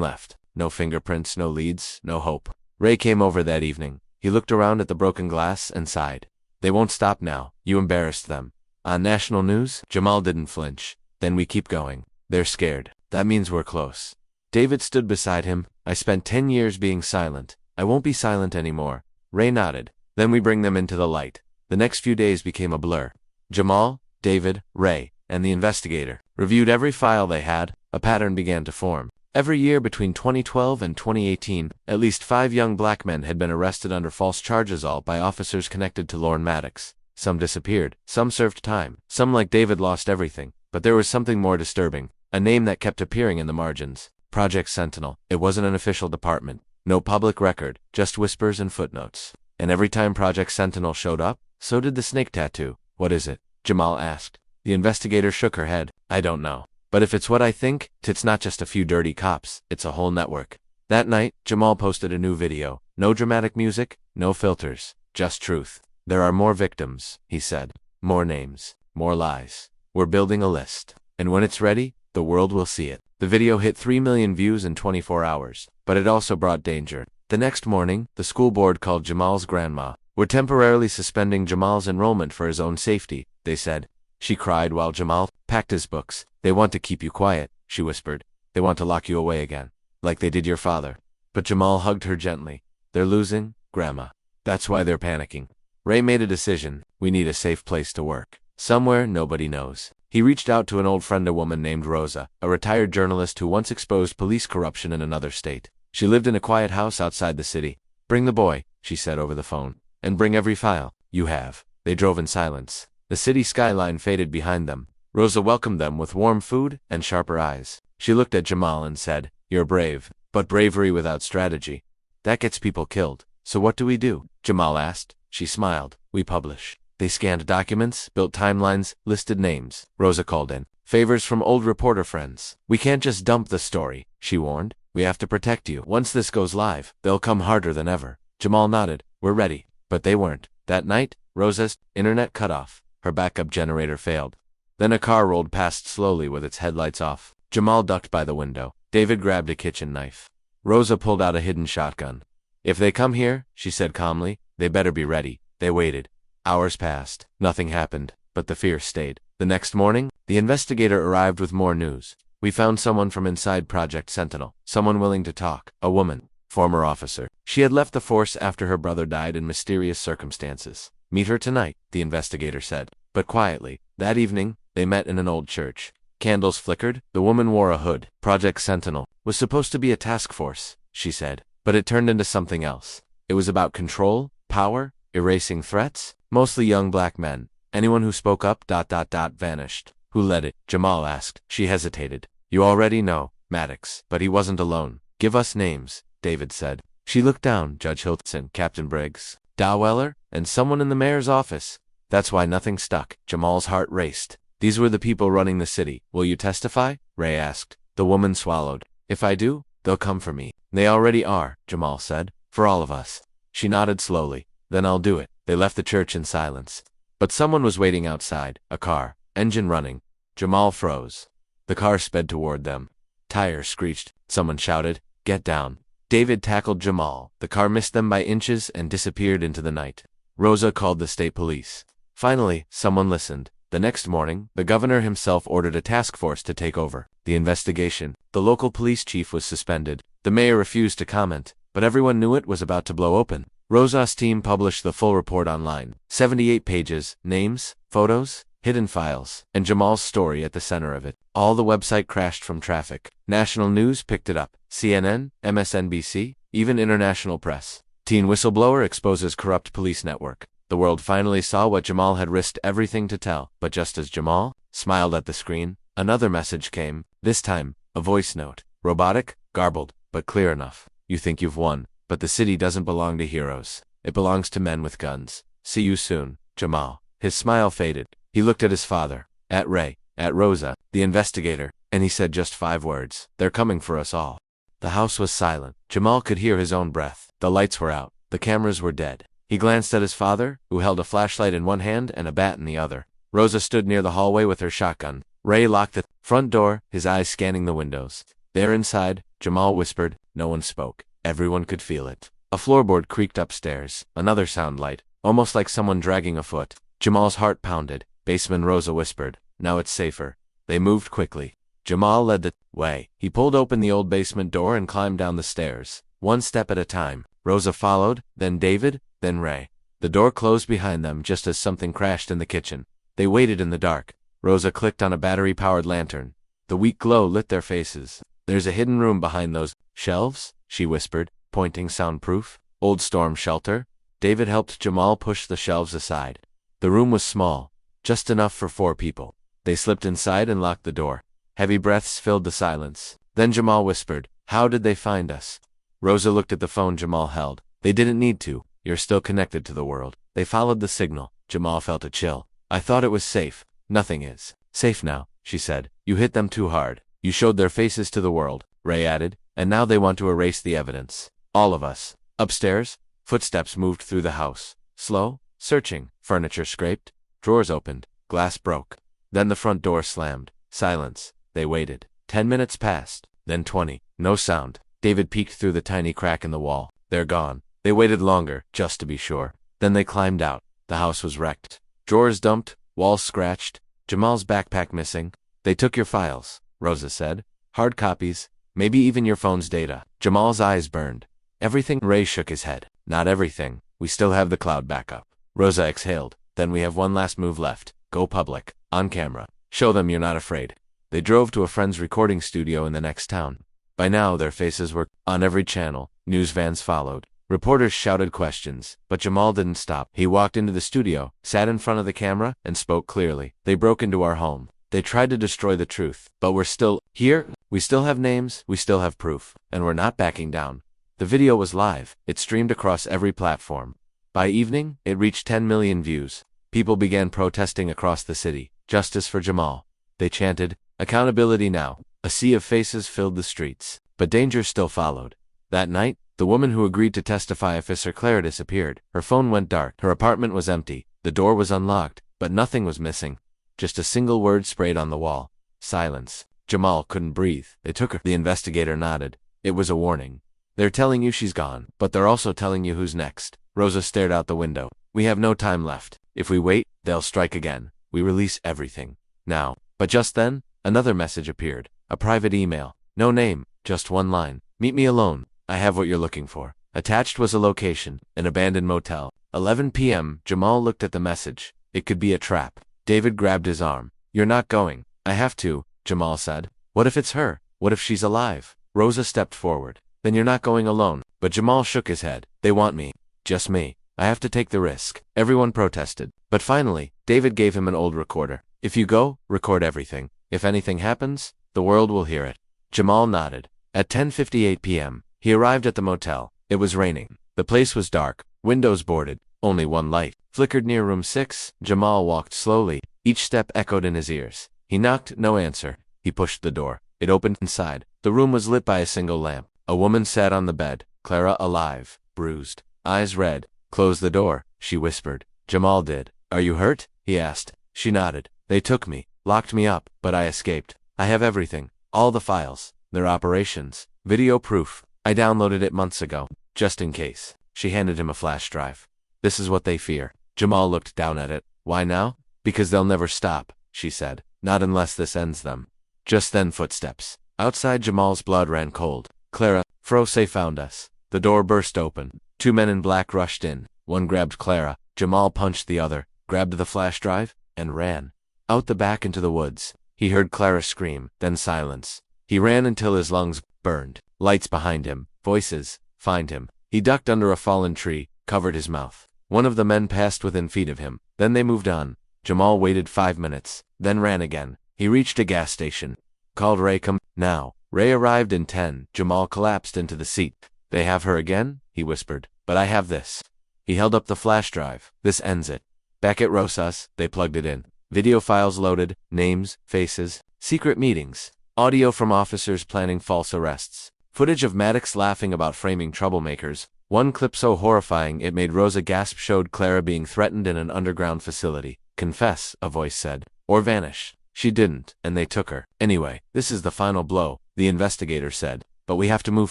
left. No fingerprints, no leads, no hope. Ray came over that evening. He looked around at the broken glass and sighed. They won't stop now. You embarrassed them. On national news, Jamal didn't flinch. Then we keep going. They're scared. That means we're close. David stood beside him. I spent 10 years being silent. I won't be silent anymore. Ray nodded. Then we bring them into the light. The next few days became a blur. Jamal, David, Ray, and the investigator reviewed every file they had. A pattern began to form. Every year between 2012 and 2018, at least 5 young black men had been arrested under false charges, all by officers connected to Lorne Maddox. Some disappeared. Some served time. Some, like David, lost everything. But there was something more disturbing. A name that kept appearing in the margins. Project Sentinel. It wasn't an official department. No public record. Just whispers and footnotes. And every time Project Sentinel showed up, so did the snake tattoo. What is it? Jamal asked. The investigator shook her head. I don't know. But if it's what I think, it's not just a few dirty cops. It's a whole network. That night, Jamal posted a new video. No dramatic music, no filters. Just truth. There are more victims, he said. More names. More lies. We're building a list. And when it's ready, the world will see it. The video hit 3 million views in 24 hours. But it also brought danger. The next morning, the school board called Jamal's grandma. We're temporarily suspending Jamal's enrollment for his own safety, they said. She cried while Jamal packed his books. They want to keep you quiet, she whispered. They want to lock you away again. Like they did your father. But Jamal hugged her gently. They're losing, Grandma. That's why they're panicking. Ray made a decision. We need a safe place to work. Somewhere nobody knows. He reached out to an old friend, a woman named Rosa, a retired journalist who once exposed police corruption in another state. She lived in a quiet house outside the city. Bring the boy, she said over the phone. And bring every file you have. They drove in silence. The city skyline faded behind them. Rosa welcomed them with warm food and sharper eyes. She looked at Jamal and said, You're brave, but bravery without strategy. That gets people killed. So what do we do? Jamal asked. She smiled. We publish. They scanned documents, built timelines, listed names. Rosa called in. Favors from old reporter friends. We can't just dump the story, she warned. We have to protect you. Once this goes live, they'll come harder than ever. Jamal nodded. We're ready. But they weren't. That night, Rosa's internet cut off. Her backup generator failed. Then a car rolled past slowly with its headlights off. Jamal ducked by the window. David grabbed a kitchen knife. Rosa pulled out a hidden shotgun. If they come here, she said calmly, they better be ready. They waited. Hours passed. Nothing happened, but the fear stayed. The next morning, the investigator arrived with more news. We found someone from inside Project Sentinel. Someone willing to talk. A woman. Former officer. She had left the force after her brother died in mysterious circumstances. Meet her tonight, the investigator said. But quietly. That evening, they met in an old church. Candles flickered. The woman wore a hood. Project Sentinel was supposed to be a task force, she said. But it turned into something else. It was about control, power, erasing threats, mostly young black men. Anyone who spoke up, vanished. Who led it? Jamal asked. She hesitated. You already know, Maddox. But he wasn't alone. Give us names, David said. She looked down. Judge Hilton, Captain Briggs, Daweller, and someone in the mayor's office. That's why nothing stuck. Jamal's heart raced. These were the people running the city. Will you testify? Ray asked. The woman swallowed. If I do, they'll come for me. They already are, Jamal said. For all of us. She nodded slowly. Then I'll do it. They left the church in silence. But someone was waiting outside, a car, engine running. Jamal froze. The car sped toward them. Tire screeched. Someone shouted, "Get down." David tackled Jamal. The car missed them by inches and disappeared into the night. Rosa called the state police. Finally, someone listened. The next morning, the governor himself ordered a task force to take over the investigation. The local police chief was suspended. The mayor refused to comment, but everyone knew it was about to blow open. Rosa's team published the full report online. 78 pages, names, photos, hidden files, and Jamal's story at the center of it. All the website crashed from traffic. National news picked it up. CNN, MSNBC, even international press. Teen whistleblower exposes corrupt police network. The world finally saw what Jamal had risked everything to tell. But just as Jamal smiled at the screen, another message came. This time, a voice note. Robotic, garbled, but clear enough. You think you've won, but the city doesn't belong to heroes. It belongs to men with guns. See you soon, Jamal. His smile faded. He looked at his father, at Ray, at Rosa, the investigator, and he said just 5 words. They're coming for us all. The house was silent. Jamal could hear his own breath. The lights were out. The cameras were dead. He glanced at his father, who held a flashlight in one hand and a bat in the other. Rosa stood near the hallway with her shotgun. Ray locked the front door, his eyes scanning the windows. There inside, Jamal whispered. No one spoke. Everyone could feel it. A floorboard creaked upstairs. Another sound light, almost like someone dragging a foot. Jamal's heart pounded. Baseman Rosa whispered. Now it's safer. They moved quickly. Jamal led the way. He pulled open the old basement door and climbed down the stairs, one step at a time. Rosa followed, then David, then Ray. The door closed behind them just as something crashed in the kitchen. They waited in the dark. Rosa clicked on a battery-powered lantern. The weak glow lit their faces. There's a hidden room behind those shelves, she whispered, pointing. Soundproof, old storm shelter. David helped Jamal push the shelves aside. The room was small, just enough for 4 people. They slipped inside and locked the door. Heavy breaths filled the silence. Then Jamal whispered, "How did they find us?" Rosa looked at the phone Jamal held. They didn't need to. You're still connected to the world. They followed the signal. Jamal felt a chill. I thought it was safe. Nothing is safe now, she said. You hit them too hard. You showed their faces to the world, Ray added, and now they want to erase the evidence. All of us. Upstairs, footsteps moved through the house. Slow, searching. Furniture scraped. Drawers opened. Glass broke. Then the front door slammed. Silence. They waited. 10 minutes passed. Then 20. No sound. David peeked through the tiny crack in the wall. They're gone. They waited longer, just to be sure. Then they climbed out. The house was wrecked. Drawers dumped, walls scratched, Jamal's backpack missing. They took your files, Rosa said. Hard copies, maybe even your phone's data. Jamal's eyes burned. Everything? Ray shook his head. Not everything. We still have the cloud backup. Rosa exhaled. Then we have one last move left. Go public. On camera. Show them you're not afraid. They drove to a friend's recording studio in the next town. By now, their faces were on every channel. News vans followed. Reporters shouted questions, but Jamal didn't stop. He walked into the studio, sat in front of the camera, and spoke clearly. They broke into our home. They tried to destroy the truth, but we're still here. We still have names, we still have proof, and we're not backing down. The video was live. It streamed across every platform. By evening, it reached 10 million views. People began protesting across the city. Justice for Jamal. They chanted, accountability now. A sea of faces filled the streets, but danger still followed. That night, the woman who agreed to testify, Officer Claire, disappeared. Her phone went dark. Her apartment was empty. The door was unlocked, but nothing was missing. Just a single word sprayed on the wall. Silence. Jamal couldn't breathe. They took her. The investigator nodded. It was a warning. They're telling you she's gone, but they're also telling you who's next. Rosa stared out the window. We have no time left. If we wait, they'll strike again. We release everything. Now. But just then, another message appeared. A private email. No name, just one line. Meet me alone. I have what you're looking for. Attached was a location, an abandoned motel. 11 p.m. Jamal looked at the message. It could be a trap. David grabbed his arm. You're not going. I have to, Jamal said. What if it's her? What if she's alive? Rosa stepped forward. Then you're not going alone. But Jamal shook his head. They want me. Just me. I have to take the risk. Everyone protested. But finally, David gave him an old recorder. If you go, record everything. If anything happens, the world will hear it. Jamal nodded. At 10:58 p.m., he arrived at the motel. It was raining. The place was dark, windows boarded. Only one light flickered near room 6. Jamal walked slowly. Each step echoed in his ears. He knocked, no answer. He pushed the door. It opened inside. The room was lit by a single lamp. A woman sat on the bed, Clara, alive, bruised, eyes red. Close the door, she whispered. Jamal did. Are you hurt? He asked. She nodded. They took me, locked me up, but I escaped. I have everything. All the files. Their operations. Video proof. I downloaded it months ago. Just in case. She handed him a flash drive. This is what they fear. Jamal looked down at it. Why now? Because they'll never stop, she said. Not unless this ends them. Just then footsteps. Outside, Jamal's blood ran cold. Clara, Frose found us. The door burst open. 2 men in black rushed in. One grabbed Clara. Jamal punched the other, grabbed the flash drive, and ran. Out the back into the woods. He heard Clara scream, then silence. He ran until his lungs burned. Lights behind him. Voices. Find him. He ducked under a fallen tree, covered his mouth. One of the men passed within feet of him. Then they moved on. Jamal waited 5 minutes, then ran again. He reached a gas station. Called Ray. Come now. Ray arrived in 10. Jamal collapsed into the seat. They have her again? He whispered. But I have this. He held up the flash drive. This ends it. Back at Rosas, they plugged it in. Video files loaded, names, faces, secret meetings, audio from officers planning false arrests, footage of Maddox laughing about framing troublemakers. One clip so horrifying it made Rosa gasp showed Clara being threatened in an underground facility. Confess, a voice said, or vanish. She didn't, and they took her. Anyway, this is the final blow, the investigator said. But we have to move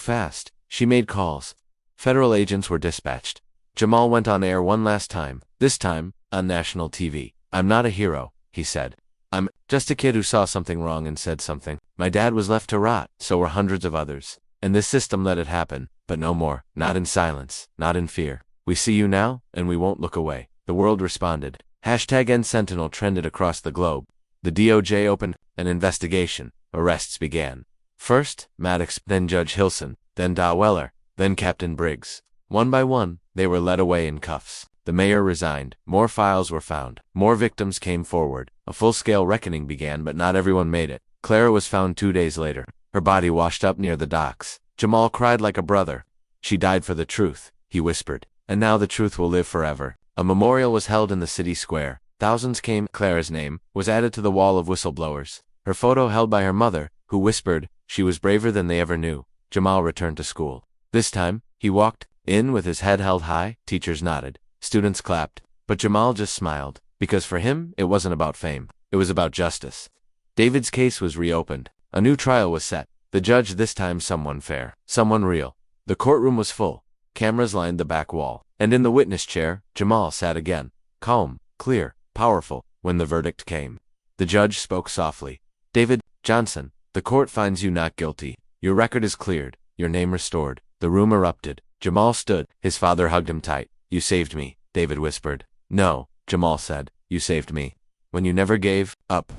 fast. She made calls. Federal agents were dispatched. Jamal went on air one last time, this time, on national TV. I'm not a hero, he said. I'm just a kid who saw something wrong and said something. My dad was left to rot, so were hundreds of others. And this system let it happen, but no more. Not in silence, not in fear. We see you now, and we won't look away. The world responded. #NSentinel trended across the globe. The DOJ opened an investigation. Arrests began. First, Maddox, then Judge Hilson, then Da Weller, then Captain Briggs. One by one, they were led away in cuffs. The mayor resigned. More files were found. More victims came forward. A full-scale reckoning began, but not everyone made it. Clara was found 2 days later. Her body washed up near the docks. Jamal cried like a brother. She died for the truth, he whispered. And now the truth will live forever. A memorial was held in the city square. Thousands came. Clara's name was added to the wall of whistleblowers. Her photo held by her mother, who whispered she was braver than they ever knew. Jamal returned to school. This time, he walked in with his head held high. Teachers nodded. Students clapped. But Jamal just smiled, because for him, it wasn't about fame. It was about justice. David's case was reopened. A new trial was set. The judge this time someone fair, someone real. The courtroom was full. Cameras lined the back wall. And in the witness chair, Jamal sat again. Calm, clear, powerful. When the verdict came, the judge spoke softly. David Johnson, the court finds you not guilty. Your record is cleared. Your name restored. The room erupted. Jamal stood. His father hugged him tight. You saved me, David whispered. No, Jamal said. You saved me. When you never gave up.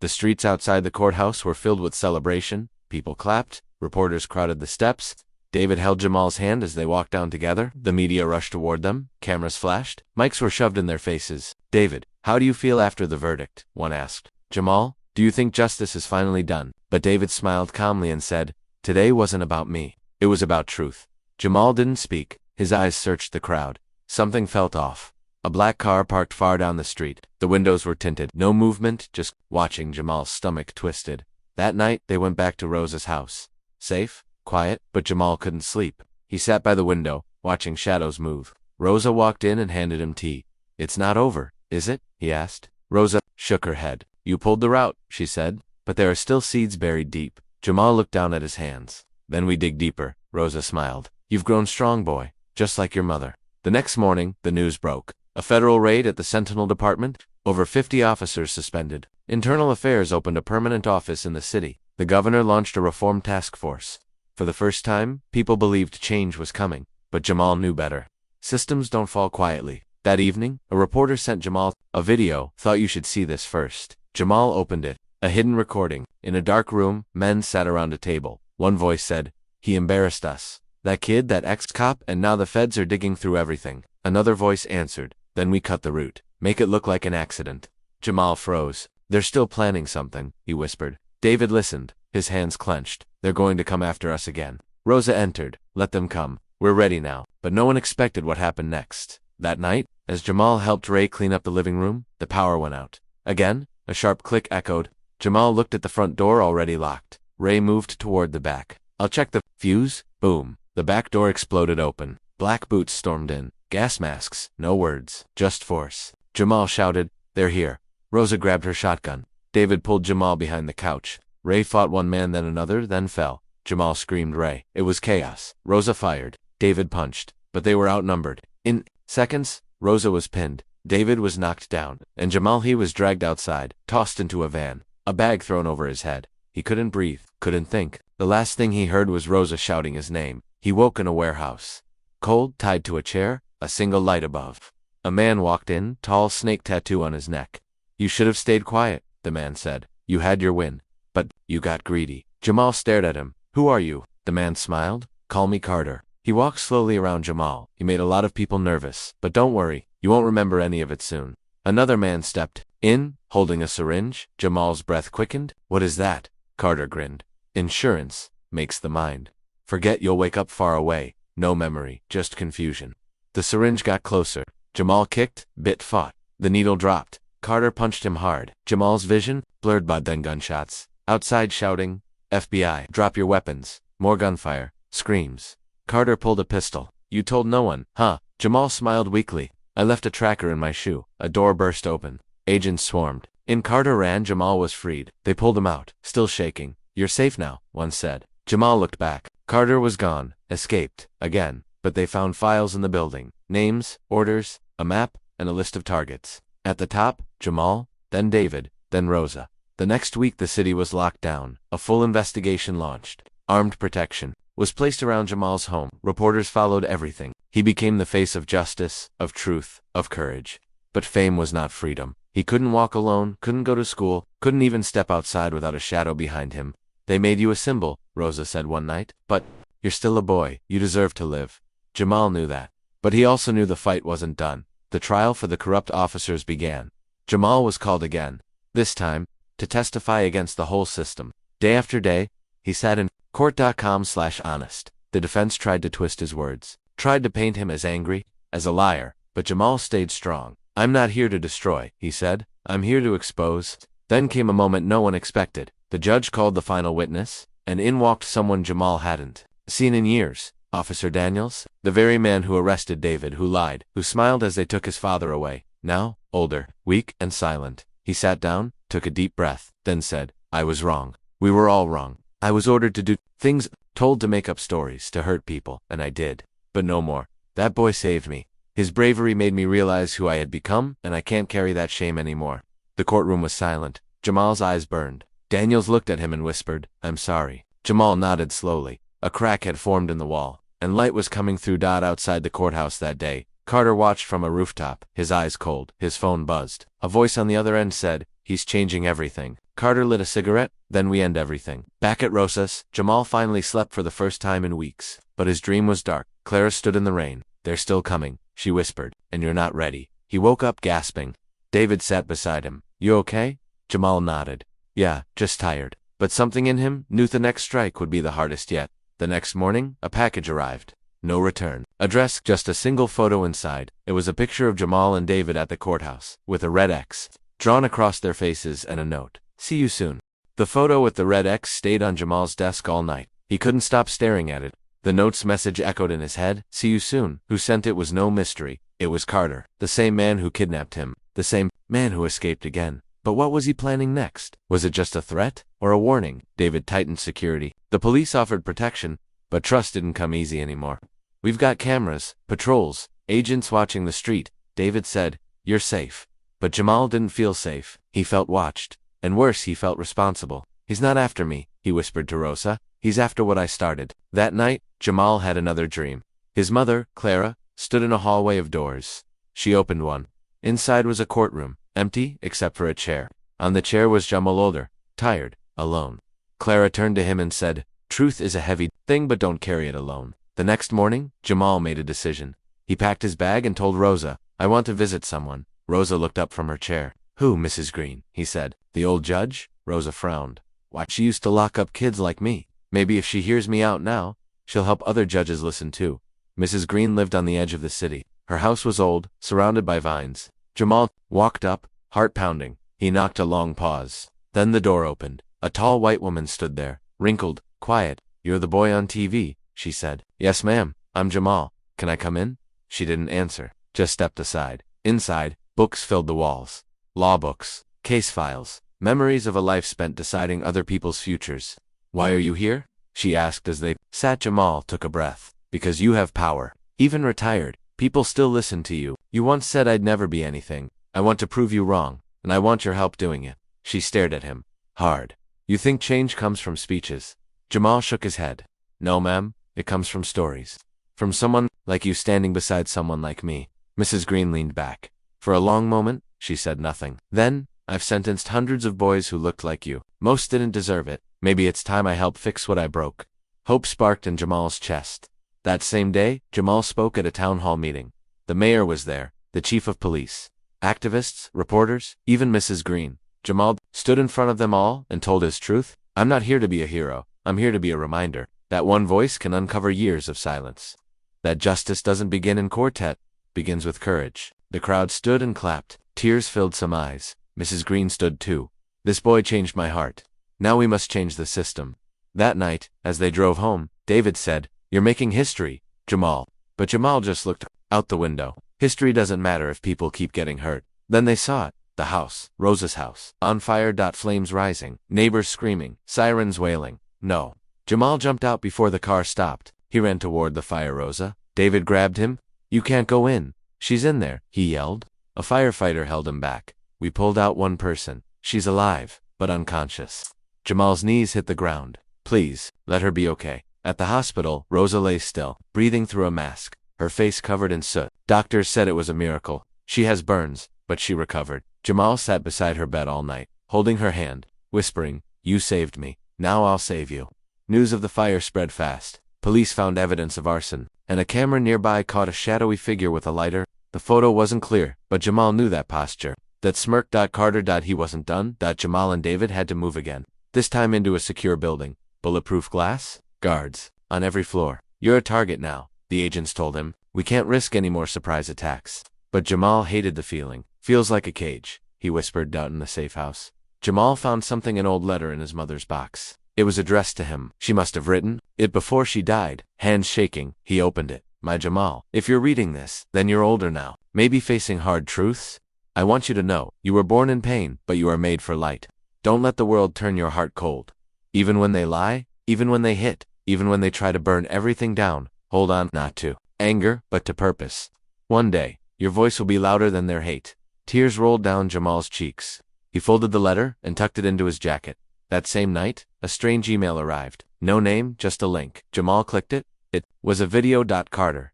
The streets outside the courthouse were filled with celebration. People clapped. Reporters crowded the steps. David held Jamal's hand as they walked down together. The media rushed toward them. Cameras flashed. Mics were shoved in their faces. David, how do you feel after the verdict? One asked. Jamal, do you think justice is finally done? But David smiled calmly and said, today wasn't about me. It was about truth. Jamal didn't speak. His eyes searched the crowd. Something felt off. A black car parked far down the street. The windows were tinted. No movement, just watching. Jamal's stomach twisted. That night, they went back to Rosa's house. Safe, quiet, but Jamal couldn't sleep. He sat by the window, watching shadows move. Rosa walked in and handed him tea. It's not over, is it? He asked. Rosa shook her head. You pulled the route, she said, but there are still seeds buried deep. Jamal looked down at his hands. Then we dig deeper, Rosa smiled. You've grown strong, boy, just like your mother. The next morning, the news broke. A federal raid at the Sentinel Department. Over 50 officers suspended. Internal Affairs opened a permanent office in the city. The governor launched a reform task force. For the first time, people believed change was coming. But Jamal knew better. Systems don't fall quietly. That evening, a reporter sent Jamal a video. Thought you should see this first. Jamal opened it. A hidden recording. In a dark room, men sat around a table. One voice said, he embarrassed us. That kid, that ex-cop, and now the feds are digging through everything. Another voice answered, then we cut the route. Make it look like an accident. Jamal froze. They're still planning something, he whispered. David listened. His hands clenched. They're going to come after us again. Rosa entered. Let them come. We're ready now. But no one expected what happened next. That night, as Jamal helped Ray clean up the living room, the power went out. Again, a sharp click echoed. Jamal looked at the front door already locked. Ray moved toward the back. I'll check the fuse. Boom. The back door exploded open. Black boots stormed in. Gas masks. No words. Just force. Jamal shouted, "They're here." Rosa grabbed her shotgun. David pulled Jamal behind the couch. Ray fought one man, then another, then fell. Jamal screamed Ray. It was chaos. Rosa fired. David punched. But they were outnumbered. In seconds, Rosa was pinned. David was knocked down. And Jamal, he was dragged outside, tossed into a van. A bag thrown over his head. He couldn't breathe, couldn't think. The last thing he heard was Rosa shouting his name. He woke in a warehouse. Cold, tied to a chair, a single light above. A man walked in, tall, snake tattoo on his neck. "You should have stayed quiet," the man said. "You had your win. But you got greedy." Jamal stared at him. "Who are you?" The man smiled. "Call me Carter." He walked slowly around Jamal. He made a lot of people nervous. "But don't worry, you won't remember any of it soon." Another man stepped in, holding a syringe. Jamal's breath quickened. "What is that?" Carter grinned. "Insurance makes the mind forget. You'll wake up far away. No memory, just confusion." The syringe got closer. Jamal kicked, bit, fought. The needle dropped. Carter punched him hard. Jamal's vision blurred by then gunshots. Outside shouting, "FBI, drop your weapons." More gunfire. Screams. Carter pulled a pistol. "You told no one, huh?" Jamal smiled weakly. "I left a tracker in my shoe." A door burst open. Agents swarmed. In. Carter ran. Jamal was freed. They pulled him out, still shaking. "You're safe now," one said. Jamal looked back. Carter was gone, escaped, again. But they found files in the building. Names, orders, a map, and a list of targets. At the top, Jamal, then David, then Rosa. The next week the city was locked down. A full investigation launched. Armed protection was placed around Jamal's home. Reporters followed everything. He became the face of justice, of truth, of courage. But fame was not freedom. He couldn't walk alone, couldn't go to school, couldn't even step outside without a shadow behind him. "They made you a symbol," Rosa said one night. "But you're still a boy. You deserve to live." Jamal knew that. But he also knew the fight wasn't done. The trial for the corrupt officers began. Jamal was called again. This time, to testify against the whole system. Day after day, he sat in court.com/honest. The defense tried to twist his words, tried to paint him as angry, as a liar, but Jamal stayed strong. "I'm not here to destroy," he said. "I'm here to expose." Then came a moment no one expected. The judge called the final witness, and in walked someone Jamal hadn't seen in years. Officer Daniels, the very man who arrested David, who lied, who smiled as they took his father away. Now, older, weak, and silent, he sat down, took a deep breath, then said, "I was wrong. We were all wrong. I was ordered to do things, told to make up stories, to hurt people, and I did. But no more. That boy saved me. His bravery made me realize who I had become, and I can't carry that shame anymore." The courtroom was silent. Jamal's eyes burned. Daniels looked at him and whispered, "I'm sorry." Jamal nodded slowly. A crack had formed in the wall, and light was coming through. Outside the courthouse that day, Carter watched from a rooftop, his eyes cold. His phone buzzed. A voice on the other end said, "He's changing everything." Carter lit a cigarette. "Then we end everything." Back at Rosas, Jamal finally slept for the first time in weeks. But his dream was dark. Clara stood in the rain. "They're still coming," she whispered, "and you're not ready." He woke up gasping. David sat beside him. "You okay?" Jamal nodded. "Yeah, just tired." But something in him knew the next strike would be the hardest yet. The next morning, a package arrived. No return address, just a single photo inside. It was a picture of Jamal and David at the courthouse, with a red X drawn across their faces and a note, "See you soon." The photo with the red X stayed on Jamal's desk all night. He couldn't stop staring at it. The note's message echoed in his head, "See you soon." Who sent it was no mystery. It was Carter, the same man who kidnapped him, the same man who escaped again. But what was he planning next? Was it just a threat, or a warning? David tightened security. The police offered protection, but trust didn't come easy anymore. "We've got cameras, patrols, agents watching the street," David said. "You're safe." But Jamal didn't feel safe. He felt watched. And worse, he felt responsible. "He's not after me," he whispered to Rosa. "He's after what I started." That night, Jamal had another dream. His mother, Clara, stood in a hallway of doors. She opened one. Inside was a courtroom, empty except for a chair. On the chair was Jamal, older, tired, alone. Clara turned to him and said, "Truth is a heavy thing, but don't carry it alone." The next morning, Jamal made a decision. He packed his bag and told Rosa, "I want to visit someone." Rosa looked up from her chair. "Who, Mrs. Green?" he said. "The old judge?" Rosa frowned. "Why, she used to lock up kids like me. Maybe if she hears me out now, she'll help other judges listen too." Mrs. Green lived on the edge of the city. Her house was old, surrounded by vines. Jamal walked up, heart pounding. He knocked a long pause. Then the door opened. A tall white woman stood there, wrinkled, quiet. "You're the boy on TV," she said. "Yes, ma'am. I'm Jamal. Can I come in?" She didn't answer, just stepped aside. Inside, Books filled the walls. Law books, case files, memories of a life spent deciding other people's futures. "Why are you here?" she asked as they sat. Jamal took a breath. "Because you have power. Even retired, people still listen to you. You once said I'd never be anything. I want to prove you wrong, and I want your help doing it." She stared at him. Hard. "You think change comes from speeches?" Jamal shook his head. "No, ma'am, it comes from stories. From someone like you standing beside someone like me." Mrs. Green leaned back. For a long moment, she said nothing. "Then, I've sentenced hundreds of boys who looked like you. Most didn't deserve it. Maybe it's time I help fix what I broke." Hope sparked in Jamal's chest. That same day, Jamal spoke at a town hall meeting. The mayor was there, the chief of police, activists, reporters, even Mrs. Green. Jamal stood in front of them all and told his truth. "I'm not here to be a hero. I'm here to be a reminder that one voice can uncover years of silence. That justice doesn't begin in quartet, begins with courage." The crowd stood and clapped. Tears filled some eyes. Mrs. Green stood too. "This boy changed my heart. Now we must change the system." That night, as they drove home, David said, "You're making history, Jamal." But Jamal just looked out the window. History doesn't matter if people keep getting hurt. Then they saw it. The house, Rosa's house, on fire. Flames rising, neighbors screaming, sirens wailing. "No." Jamal jumped out before the car stopped. He ran toward the fire. "Rosa." David grabbed him. "You can't go in. She's in there," he yelled. A firefighter held him back. "We pulled out one person. She's alive, but unconscious." Jamal's knees hit the ground. "Please, let her be okay." At the hospital, Rosa lay still, breathing through a mask, her face covered in soot. Doctors said it was a miracle. "She has burns, but she recovered." Jamal sat beside her bed all night, holding her hand, whispering, "You saved me. Now I'll save you." News of the fire spread fast. Police found evidence of arson, and a camera nearby caught a shadowy figure with a lighter. The photo wasn't clear, but Jamal knew that posture, that smirk. Carter. He wasn't done. Jamal and David had to move again, this time into a secure building. Bulletproof glass, guards on every floor. "You're a target now," the agents told him. "We can't risk any more surprise attacks." But Jamal hated the feeling. "Feels like a cage," he whispered out in the safe house. Jamal found something, an old letter in his mother's box. It was addressed to him. She must have written it before she died. Hands shaking, he opened it. "My Jamal, if you're reading this, then you're older now, maybe facing hard truths. I want you to know, you were born in pain, but you are made for light. Don't let the world turn your heart cold. Even when they lie, even when they hit, even when they try to burn everything down, hold on, not to anger, but to purpose. One day, your voice will be louder than their hate." Tears rolled down Jamal's cheeks. He folded the letter and tucked it into his jacket. That same night, a strange email arrived. No name, just a link. Jamal clicked it. It was a video. Carter,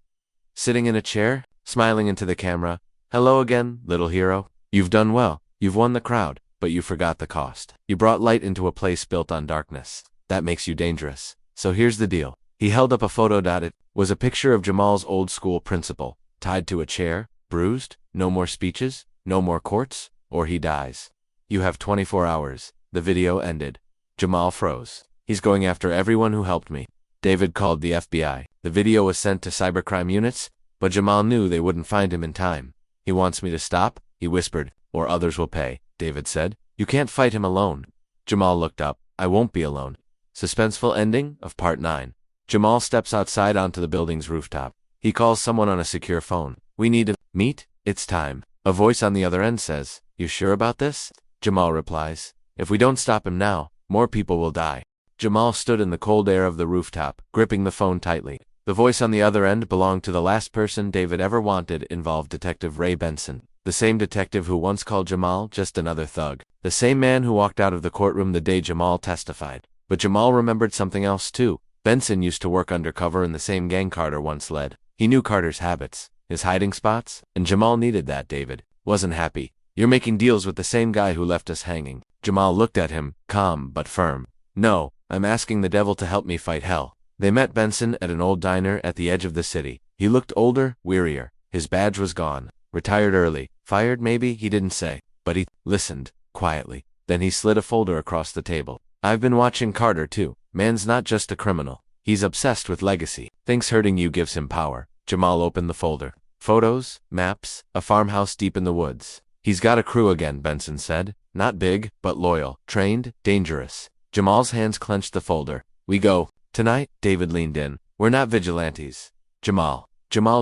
sitting in a chair, smiling into the camera. "Hello again, little hero. You've done well. You've won the crowd, but you forgot the cost. You brought light into a place built on darkness. That makes you dangerous. So here's the deal." He held up a photo. It was a picture of Jamal's old school principal, tied to a chair, bruised. "No more speeches, no more courts, or he dies. You have 24 hours. The video ended. Jamal froze. "He's going after everyone who helped me." David called the FBI. The video was sent to cybercrime units, but Jamal knew they wouldn't find him in time. "He wants me to stop," he whispered, "or others will pay," David said. "You can't fight him alone." Jamal looked up. "I won't be alone." Suspenseful ending of Part 9. Jamal steps outside onto the building's rooftop. He calls someone on a secure phone. "We need to meet. It's time." A voice on the other end says, "You sure about this?" Jamal replies, "If we don't stop him now, more people will die." Jamal stood in the cold air of the rooftop, gripping the phone tightly. The voice on the other end belonged to the last person David ever wanted. Involved Detective Ray Benson, the same detective who once called Jamal just another thug, the same man who walked out of the courtroom the day Jamal testified. But Jamal remembered something else too. Benson used to work undercover in the same gang Carter once led. He knew Carter's habits, his hiding spots, and Jamal needed that. David wasn't happy. "You're making deals with the same guy who left us hanging." Jamal looked at him, calm but firm. "No, I'm asking the devil to help me fight hell." They met Benson at an old diner at the edge of the city. He looked older, wearier. His badge was gone. Retired early. Fired maybe, he didn't say. But he listened, quietly. Then he slid a folder across the table. "I've been watching Carter too. Man's not just a criminal. He's obsessed with legacy. Thinks hurting you gives him power." Jamal opened the folder. Photos, maps, a farmhouse deep in the woods. "He's got a crew again," Benson said. "Not big, but loyal, trained, dangerous." Jamal's hands clenched the folder. "We go tonight?" David leaned in. "We're not vigilantes." Jamal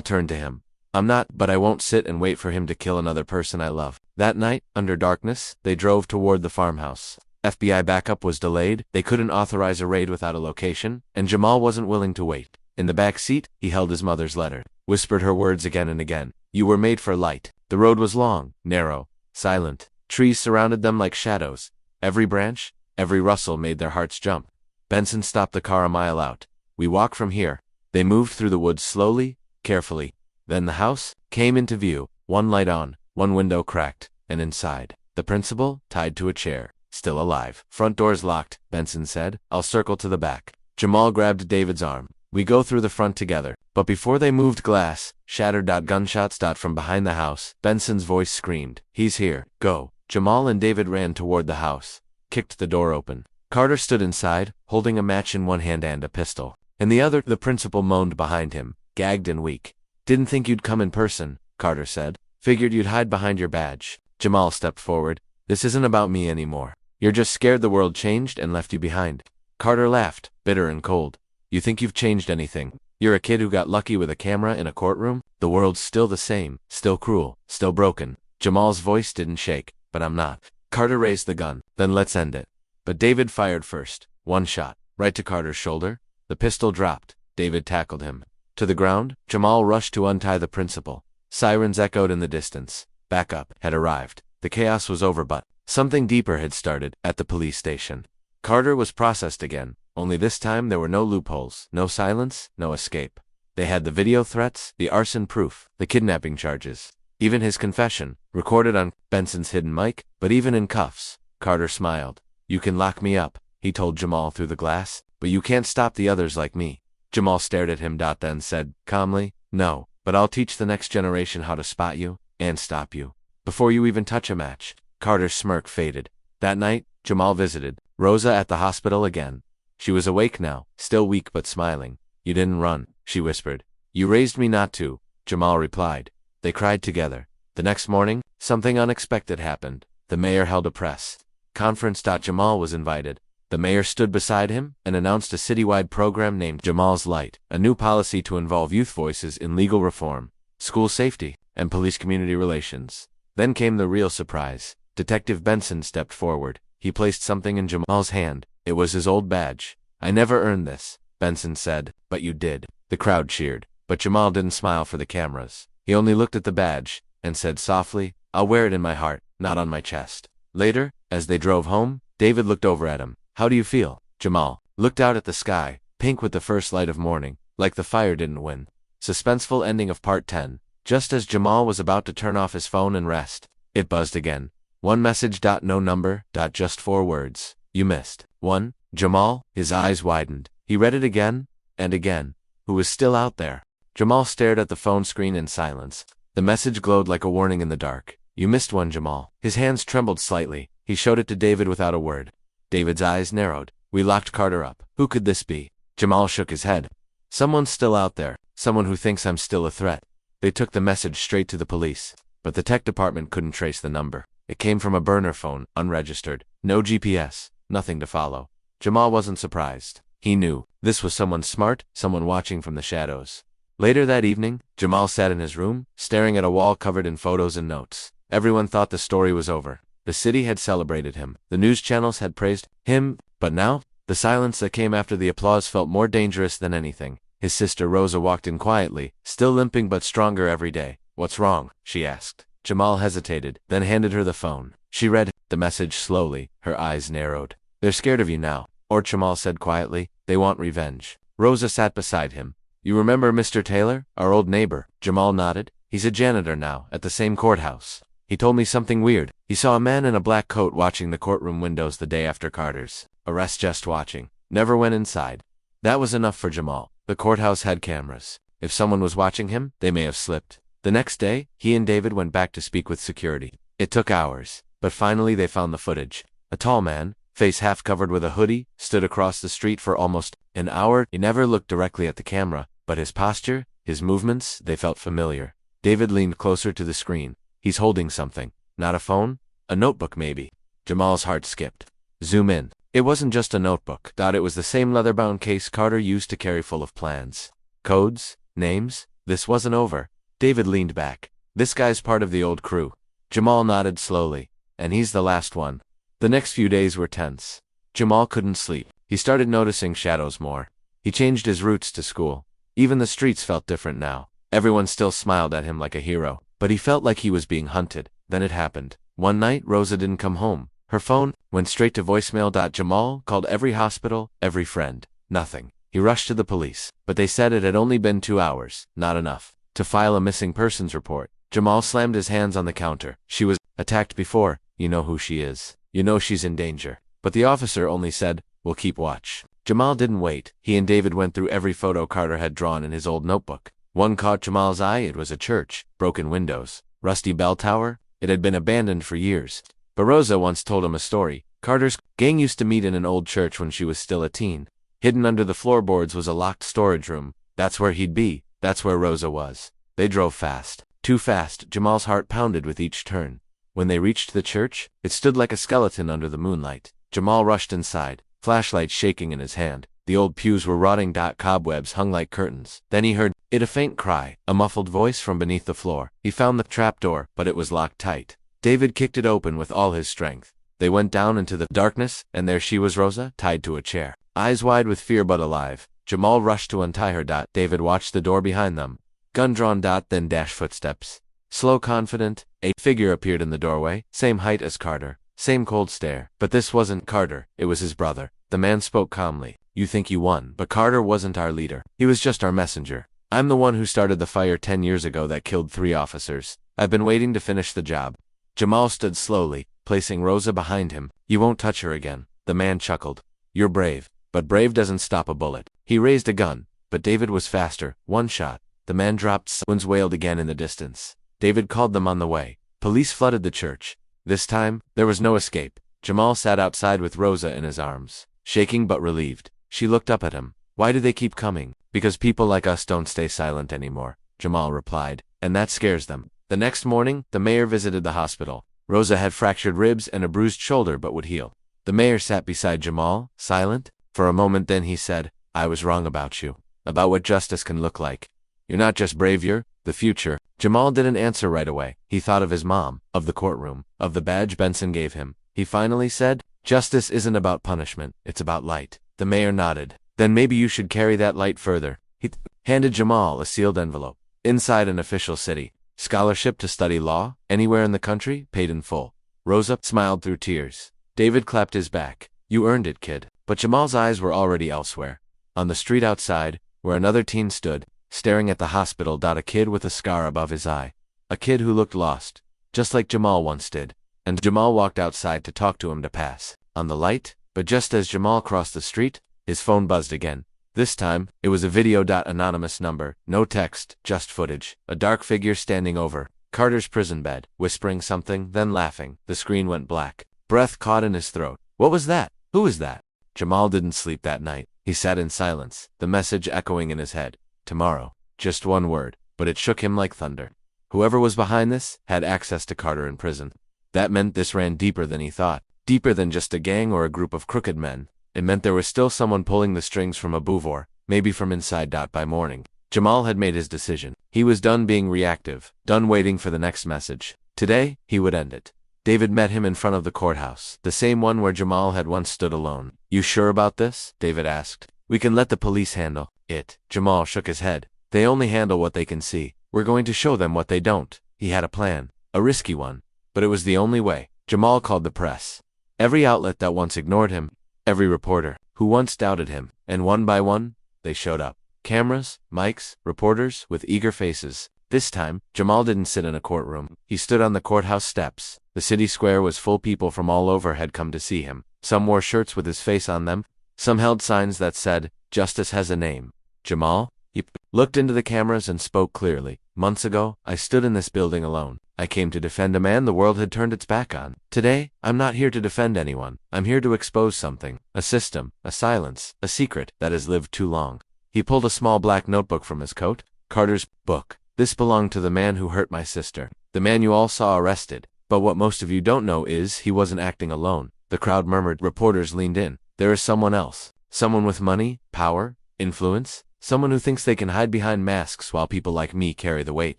turned to him. I'm not, but I won't sit and wait for him to kill another person I love. That night, under darkness, they drove toward the farmhouse. FBI backup was delayed, they couldn't authorize a raid without a location, and Jamal wasn't willing to wait. In the back seat, he held his mother's letter, whispered her words again and again. You were made for light. The road was long, narrow, silent. Trees surrounded them like shadows. Every branch, every rustle made their hearts jump. Benson stopped the car a mile out. We walk from here. They moved through the woods slowly, carefully. Then the house came into view, one light on, one window cracked, and inside, the principal, tied to a chair, still alive. Front door's locked, Benson said. I'll circle to the back. Jamal grabbed David's arm. We go through the front together. But before they moved, glass shattered. Gunshots from behind the house. Benson's voice screamed. He's here. Go. Jamal and David ran toward the house, kicked the door open. Carter stood inside, holding a match in one hand and a pistol. In the other, the principal moaned behind him, gagged and weak. Didn't think you'd come in person, Carter said. Figured you'd hide behind your badge. Jamal stepped forward. This isn't about me anymore. You're just scared the world changed and left you behind. Carter laughed, bitter and cold. You think you've changed anything? You're a kid who got lucky with a camera in a courtroom? The world's still the same, still cruel, still broken. Jamal's voice didn't shake. But I'm not. Carter raised the gun. Then let's end it. But David fired first. One shot, right to Carter's shoulder. The pistol dropped. David tackled him. To the ground, Jamal rushed to untie the principal. Sirens echoed in the distance. Backup had arrived. The chaos was over, but something deeper had started at the police station. Carter was processed again, only this time there were no loopholes, no silence, no escape. They had the video threats, the arson proof, the kidnapping charges. Even his confession, recorded on Benson's hidden mic, but even in cuffs, Carter smiled. You can lock me up, he told Jamal through the glass, but you can't stop the others like me. Jamal stared at him, then said, calmly, no, but I'll teach the next generation how to spot you, and stop you. Before you even touch a match. Carter's smirk faded. That night, Jamal visited Rosa at the hospital again. She was awake now, still weak but smiling. You didn't run, she whispered. You raised me not to, Jamal replied. They cried together. The next morning, something unexpected happened. The mayor held a press conference. Jamal was invited. The mayor stood beside him and announced a citywide program named Jamal's Light, a new policy to involve youth voices in legal reform, school safety, and police community relations. Then came the real surprise. Detective Benson stepped forward. He placed something in Jamal's hand. It was his old badge. I never earned this, Benson said. But you did. The crowd cheered. But Jamal didn't smile for the cameras. He only looked at the badge, and said softly, I'll wear it in my heart, not on my chest. Later, as they drove home, David looked over at him. How do you feel? Jamal looked out at the sky, pink with the first light of morning, like the fire didn't win. Suspenseful ending of part 10. Just as Jamal was about to turn off his phone and rest, it buzzed again. One message. No number. Just 4 words. You missed. 1. Jamal, his eyes widened. He read it again, and again. Who was still out there? Jamal stared at the phone screen in silence. The message glowed like a warning in the dark. You missed one, Jamal. His hands trembled slightly. He showed it to David without a word. David's eyes narrowed. We locked Carter up. Who could this be? Jamal shook his head. Someone's still out there. Someone who thinks I'm still a threat. They took the message straight to the police. But the tech department couldn't trace the number. It came from a burner phone, unregistered. No GPS. Nothing to follow. Jamal wasn't surprised. He knew. This was someone smart, someone watching from the shadows. Later that evening, Jamal sat in his room, staring at a wall covered in photos and notes. Everyone thought the story was over. The city had celebrated him. The news channels had praised him, but now, the silence that came after the applause felt more dangerous than anything. His sister Rosa walked in quietly, still limping but stronger every day. What's wrong? She asked. Jamal hesitated, then handed her the phone. She read the message slowly, her eyes narrowed. They're scared of you now, or Jamal said quietly, they want revenge. Rosa sat beside him. You remember Mr. Taylor, our old neighbor? Jamal nodded. He's a janitor now, at the same courthouse. He told me something weird. He saw a man in a black coat watching the courtroom windows the day after Carter's arrest, just watching. Never went inside. That was enough for Jamal. The courthouse had cameras. If someone was watching him, they may have slipped. The next day, he and David went back to speak with security. It took hours, but finally they found the footage. A tall man, face half covered with a hoodie, stood across the street for almost an hour. He never looked directly at the camera, but his posture, his movements, they felt familiar. David leaned closer to the screen. He's holding something. Not a phone? A notebook maybe. Jamal's heart skipped. Zoom in. It wasn't just a notebook. It was the same leather-bound case Carter used to carry, full of plans. Codes? Names? This wasn't over. David leaned back. This guy's part of the old crew. Jamal nodded slowly. And he's the last one. The next few days were tense. Jamal couldn't sleep. He started noticing shadows more. He changed his routes to school. Even the streets felt different now. Everyone still smiled at him like a hero, but he felt like he was being hunted. Then it happened. One night, Rosa didn't come home. Her phone went straight to voicemail. Jamal called every hospital, every friend. Nothing. He rushed to the police, but they said it had only been 2 hours, not enough, to file a missing persons report. Jamal slammed his hands on the counter. She was attacked before. You know who she is. You know she's in danger. But the officer only said, we'll keep watch. Jamal didn't wait. He and David went through every photo Carter had drawn in his old notebook. One caught Jamal's eye. It was a church, broken windows, rusty bell tower. It had been abandoned for years. But Rosa once told him a story. Carter's gang used to meet in an old church when she was still a teen. Hidden under the floorboards was a locked storage room. That's where he'd be. That's where Rosa was. They drove fast. Too fast. Jamal's heart pounded with each turn. When they reached the church, it stood like a skeleton under the moonlight. Jamal rushed inside, flashlight shaking in his hand. The old pews were rotting. Cobwebs hung like curtains. Then he heard a faint cry, a muffled voice from beneath the floor. He found the trapdoor, but it was locked tight. David kicked it open with all his strength. They went down into the darkness, and there she was, Rosa, tied to a chair. Eyes wide with fear but alive. Jamal rushed to untie her. David watched the door behind them. Gun drawn. Then dash footsteps. Slow, confident, a figure appeared in the doorway, same height as Carter, same cold stare. But this wasn't Carter, it was his brother. The man spoke calmly. You think you won, but Carter wasn't our leader. He was just our messenger. I'm the one who started the fire 10 years ago that killed 3 officers. I've been waiting to finish the job. Jamal stood slowly, placing Rosa behind him. You won't touch her again. The man chuckled. You're brave, but brave doesn't stop a bullet. He raised a gun, but David was faster. 1 shot. The man dropped. Someone's wailed again in the distance. David called them on the way. Police flooded the church. This time, there was no escape. Jamal sat outside with Rosa in his arms, shaking but relieved. She looked up at him. Why do they keep coming? Because people like us don't stay silent anymore, Jamal replied, and that scares them. The next morning, the mayor visited the hospital. Rosa had fractured ribs and a bruised shoulder but would heal. The mayor sat beside Jamal, silent, for a moment. Then he said, I was wrong about you, about what justice can look like. You're not just brave, you're the future. Jamal didn't answer right away. He thought of his mom, of the courtroom, of the badge Benson gave him. He finally said, justice isn't about punishment, it's about light. The mayor nodded. Then maybe you should carry that light further. He handed Jamal a sealed envelope. Inside, an official city. Scholarship to study law, anywhere in the country, paid in full. Rosa smiled through tears. David clapped his back. You earned it, kid. But Jamal's eyes were already elsewhere. On the street outside, where another teen stood, staring at the hospital. A kid with a scar above his eye. A kid who looked lost, just like Jamal once did. And Jamal walked outside to talk to him to pass on the light, but just as Jamal crossed the street, his phone buzzed again. This time, it was a video. Anonymous number, no text, just footage. A dark figure standing over Carter's prison bed, whispering something, then laughing. The screen went black. Breath caught in his throat. What was that? Who is that? Jamal didn't sleep that night. He sat in silence, the message echoing in his head. Tomorrow. Just one word, but it shook him like thunder. Whoever was behind this had access to Carter in prison. That meant this ran deeper than he thought. Deeper than just a gang or a group of crooked men. It meant there was still someone pulling the strings from above, maybe from inside. By morning, Jamal had made his decision. He was done being reactive, done waiting for the next message. Today, he would end it. David met him in front of the courthouse, the same one where Jamal had once stood alone. You sure about this? David asked. We can let the police handle it. Jamal shook his head. They only handle what they can see. We're going to show them what they don't. He had a plan, a risky one, but it was the only way. Jamal called the press. Every outlet that once ignored him, every reporter who once doubted him, and one by one, they showed up. Cameras, mics, reporters with eager faces. This time, Jamal didn't sit in a courtroom. He stood on the courthouse steps. The city square was full. People from all over had come to see him. Some wore shirts with his face on them. Some held signs that said, Justice has a name. Jamal? He looked into the cameras and spoke clearly. Months ago, I stood in this building alone. I came to defend a man the world had turned its back on. Today, I'm not here to defend anyone. I'm here to expose something. A system, a silence, a secret that has lived too long. He pulled a small black notebook from his coat. Carter's book. This belonged to the man who hurt my sister. The man you all saw arrested. But what most of you don't know is he wasn't acting alone. The crowd murmured. Reporters leaned in. There is someone else. Someone with money, power, influence. Someone who thinks they can hide behind masks while people like me carry the weight.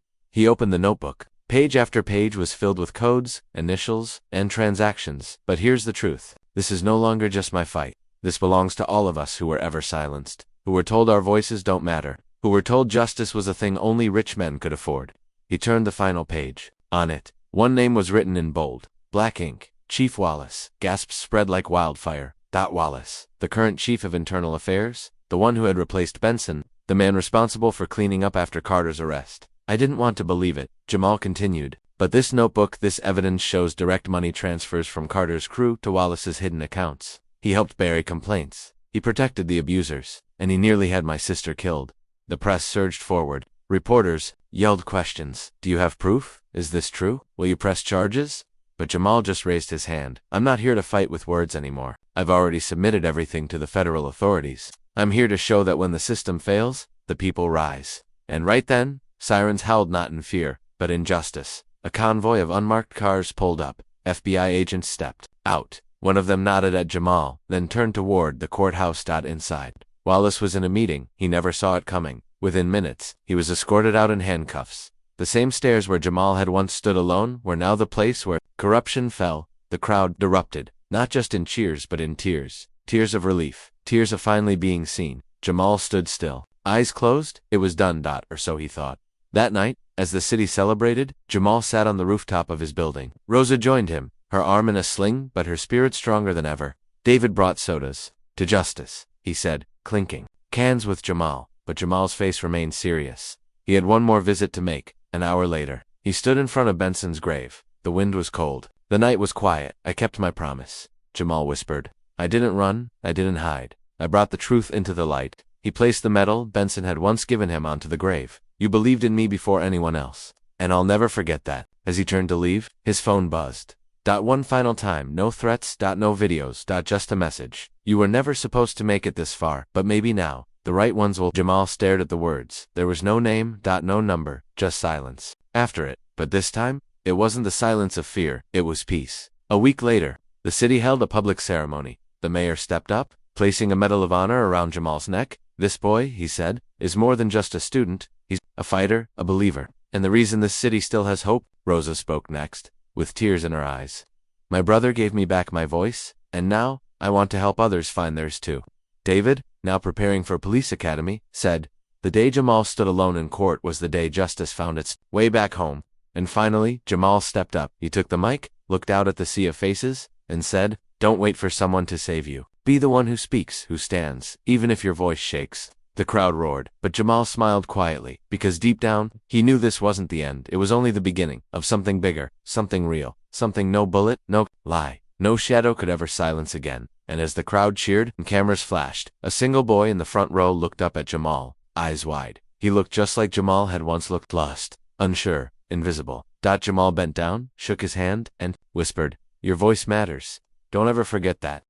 He opened the notebook. Page after page was filled with codes, initials, and transactions. But here's the truth. This is no longer just my fight. This belongs to all of us who were ever silenced, who were told our voices don't matter, who were told justice was a thing only rich men could afford. He turned the final page. On it, one name was written in bold, black ink. Chief Wallace. Gasps spread like wildfire. Wallace, the current chief of internal affairs, the one who had replaced Benson, the man responsible for cleaning up after Carter's arrest. I didn't want to believe it, Jamal continued, but this notebook, this evidence shows direct money transfers from Carter's crew to Wallace's hidden accounts. He helped bury complaints. He protected the abusers, and he nearly had my sister killed. The press surged forward. Reporters yelled questions. Do you have proof? Is this true? Will you press charges? But Jamal just raised his hand. I'm not here to fight with words anymore. I've already submitted everything to the federal authorities. I'm here to show that when the system fails, the people rise. And right then, sirens howled not in fear, but in justice. A convoy of unmarked cars pulled up. FBI agents stepped out. One of them nodded at Jamal, then turned toward the courthouse. Inside, Wallace was in a meeting. He never saw it coming. Within minutes, he was escorted out in handcuffs. The same stairs where Jamal had once stood alone were now the place where corruption fell. The crowd erupted, not just in cheers but in tears. Tears of relief, tears of finally being seen. Jamal stood still, eyes closed. It was done. Or so he thought. That night, as the city celebrated, Jamal sat on the rooftop of his building. Rosa joined him, her arm in a sling but her spirit stronger than ever. David brought sodas. To justice, he said, clinking cans with Jamal, but Jamal's face remained serious. He had one more visit to make. An hour later, he stood in front of Benson's grave. The wind was cold. The night was quiet. I kept my promise, Jamal whispered. I didn't run. I didn't hide. I brought the truth into the light. He placed the medal Benson had once given him onto the grave. You believed in me before anyone else. And I'll never forget that. As he turned to leave, his phone buzzed. One final time. No threats. No videos. Just a message. You were never supposed to make it this far, but maybe now. The right ones will. Jamal stared at the words. There was no name. No number. Just silence. After it. But this time, it wasn't the silence of fear. It was peace. A week later, the city held a public ceremony. The mayor stepped up, placing a medal of honor around Jamal's neck. This boy, he said, is more than just a student. He's a fighter, a believer. And the reason this city still has hope, Rosa spoke next, with tears in her eyes. My brother gave me back my voice, and now, I want to help others find theirs too. David, now preparing for police academy, said, the day Jamal stood alone in court was the day justice found its way back home. And finally, Jamal stepped up. He took the mic, looked out at the sea of faces, and said, don't wait for someone to save you. Be the one who speaks, who stands, even if your voice shakes. The crowd roared, but Jamal smiled quietly, because deep down, he knew this wasn't the end. It was only the beginning of something bigger, something real, something no bullet, no lie, no shadow could ever silence again. And as the crowd cheered and cameras flashed, a single boy in the front row looked up at Jamal, eyes wide. He looked just like Jamal had once looked, lost, unsure, invisible. Jamal bent down, shook his hand, and whispered, your voice matters. Don't ever forget that.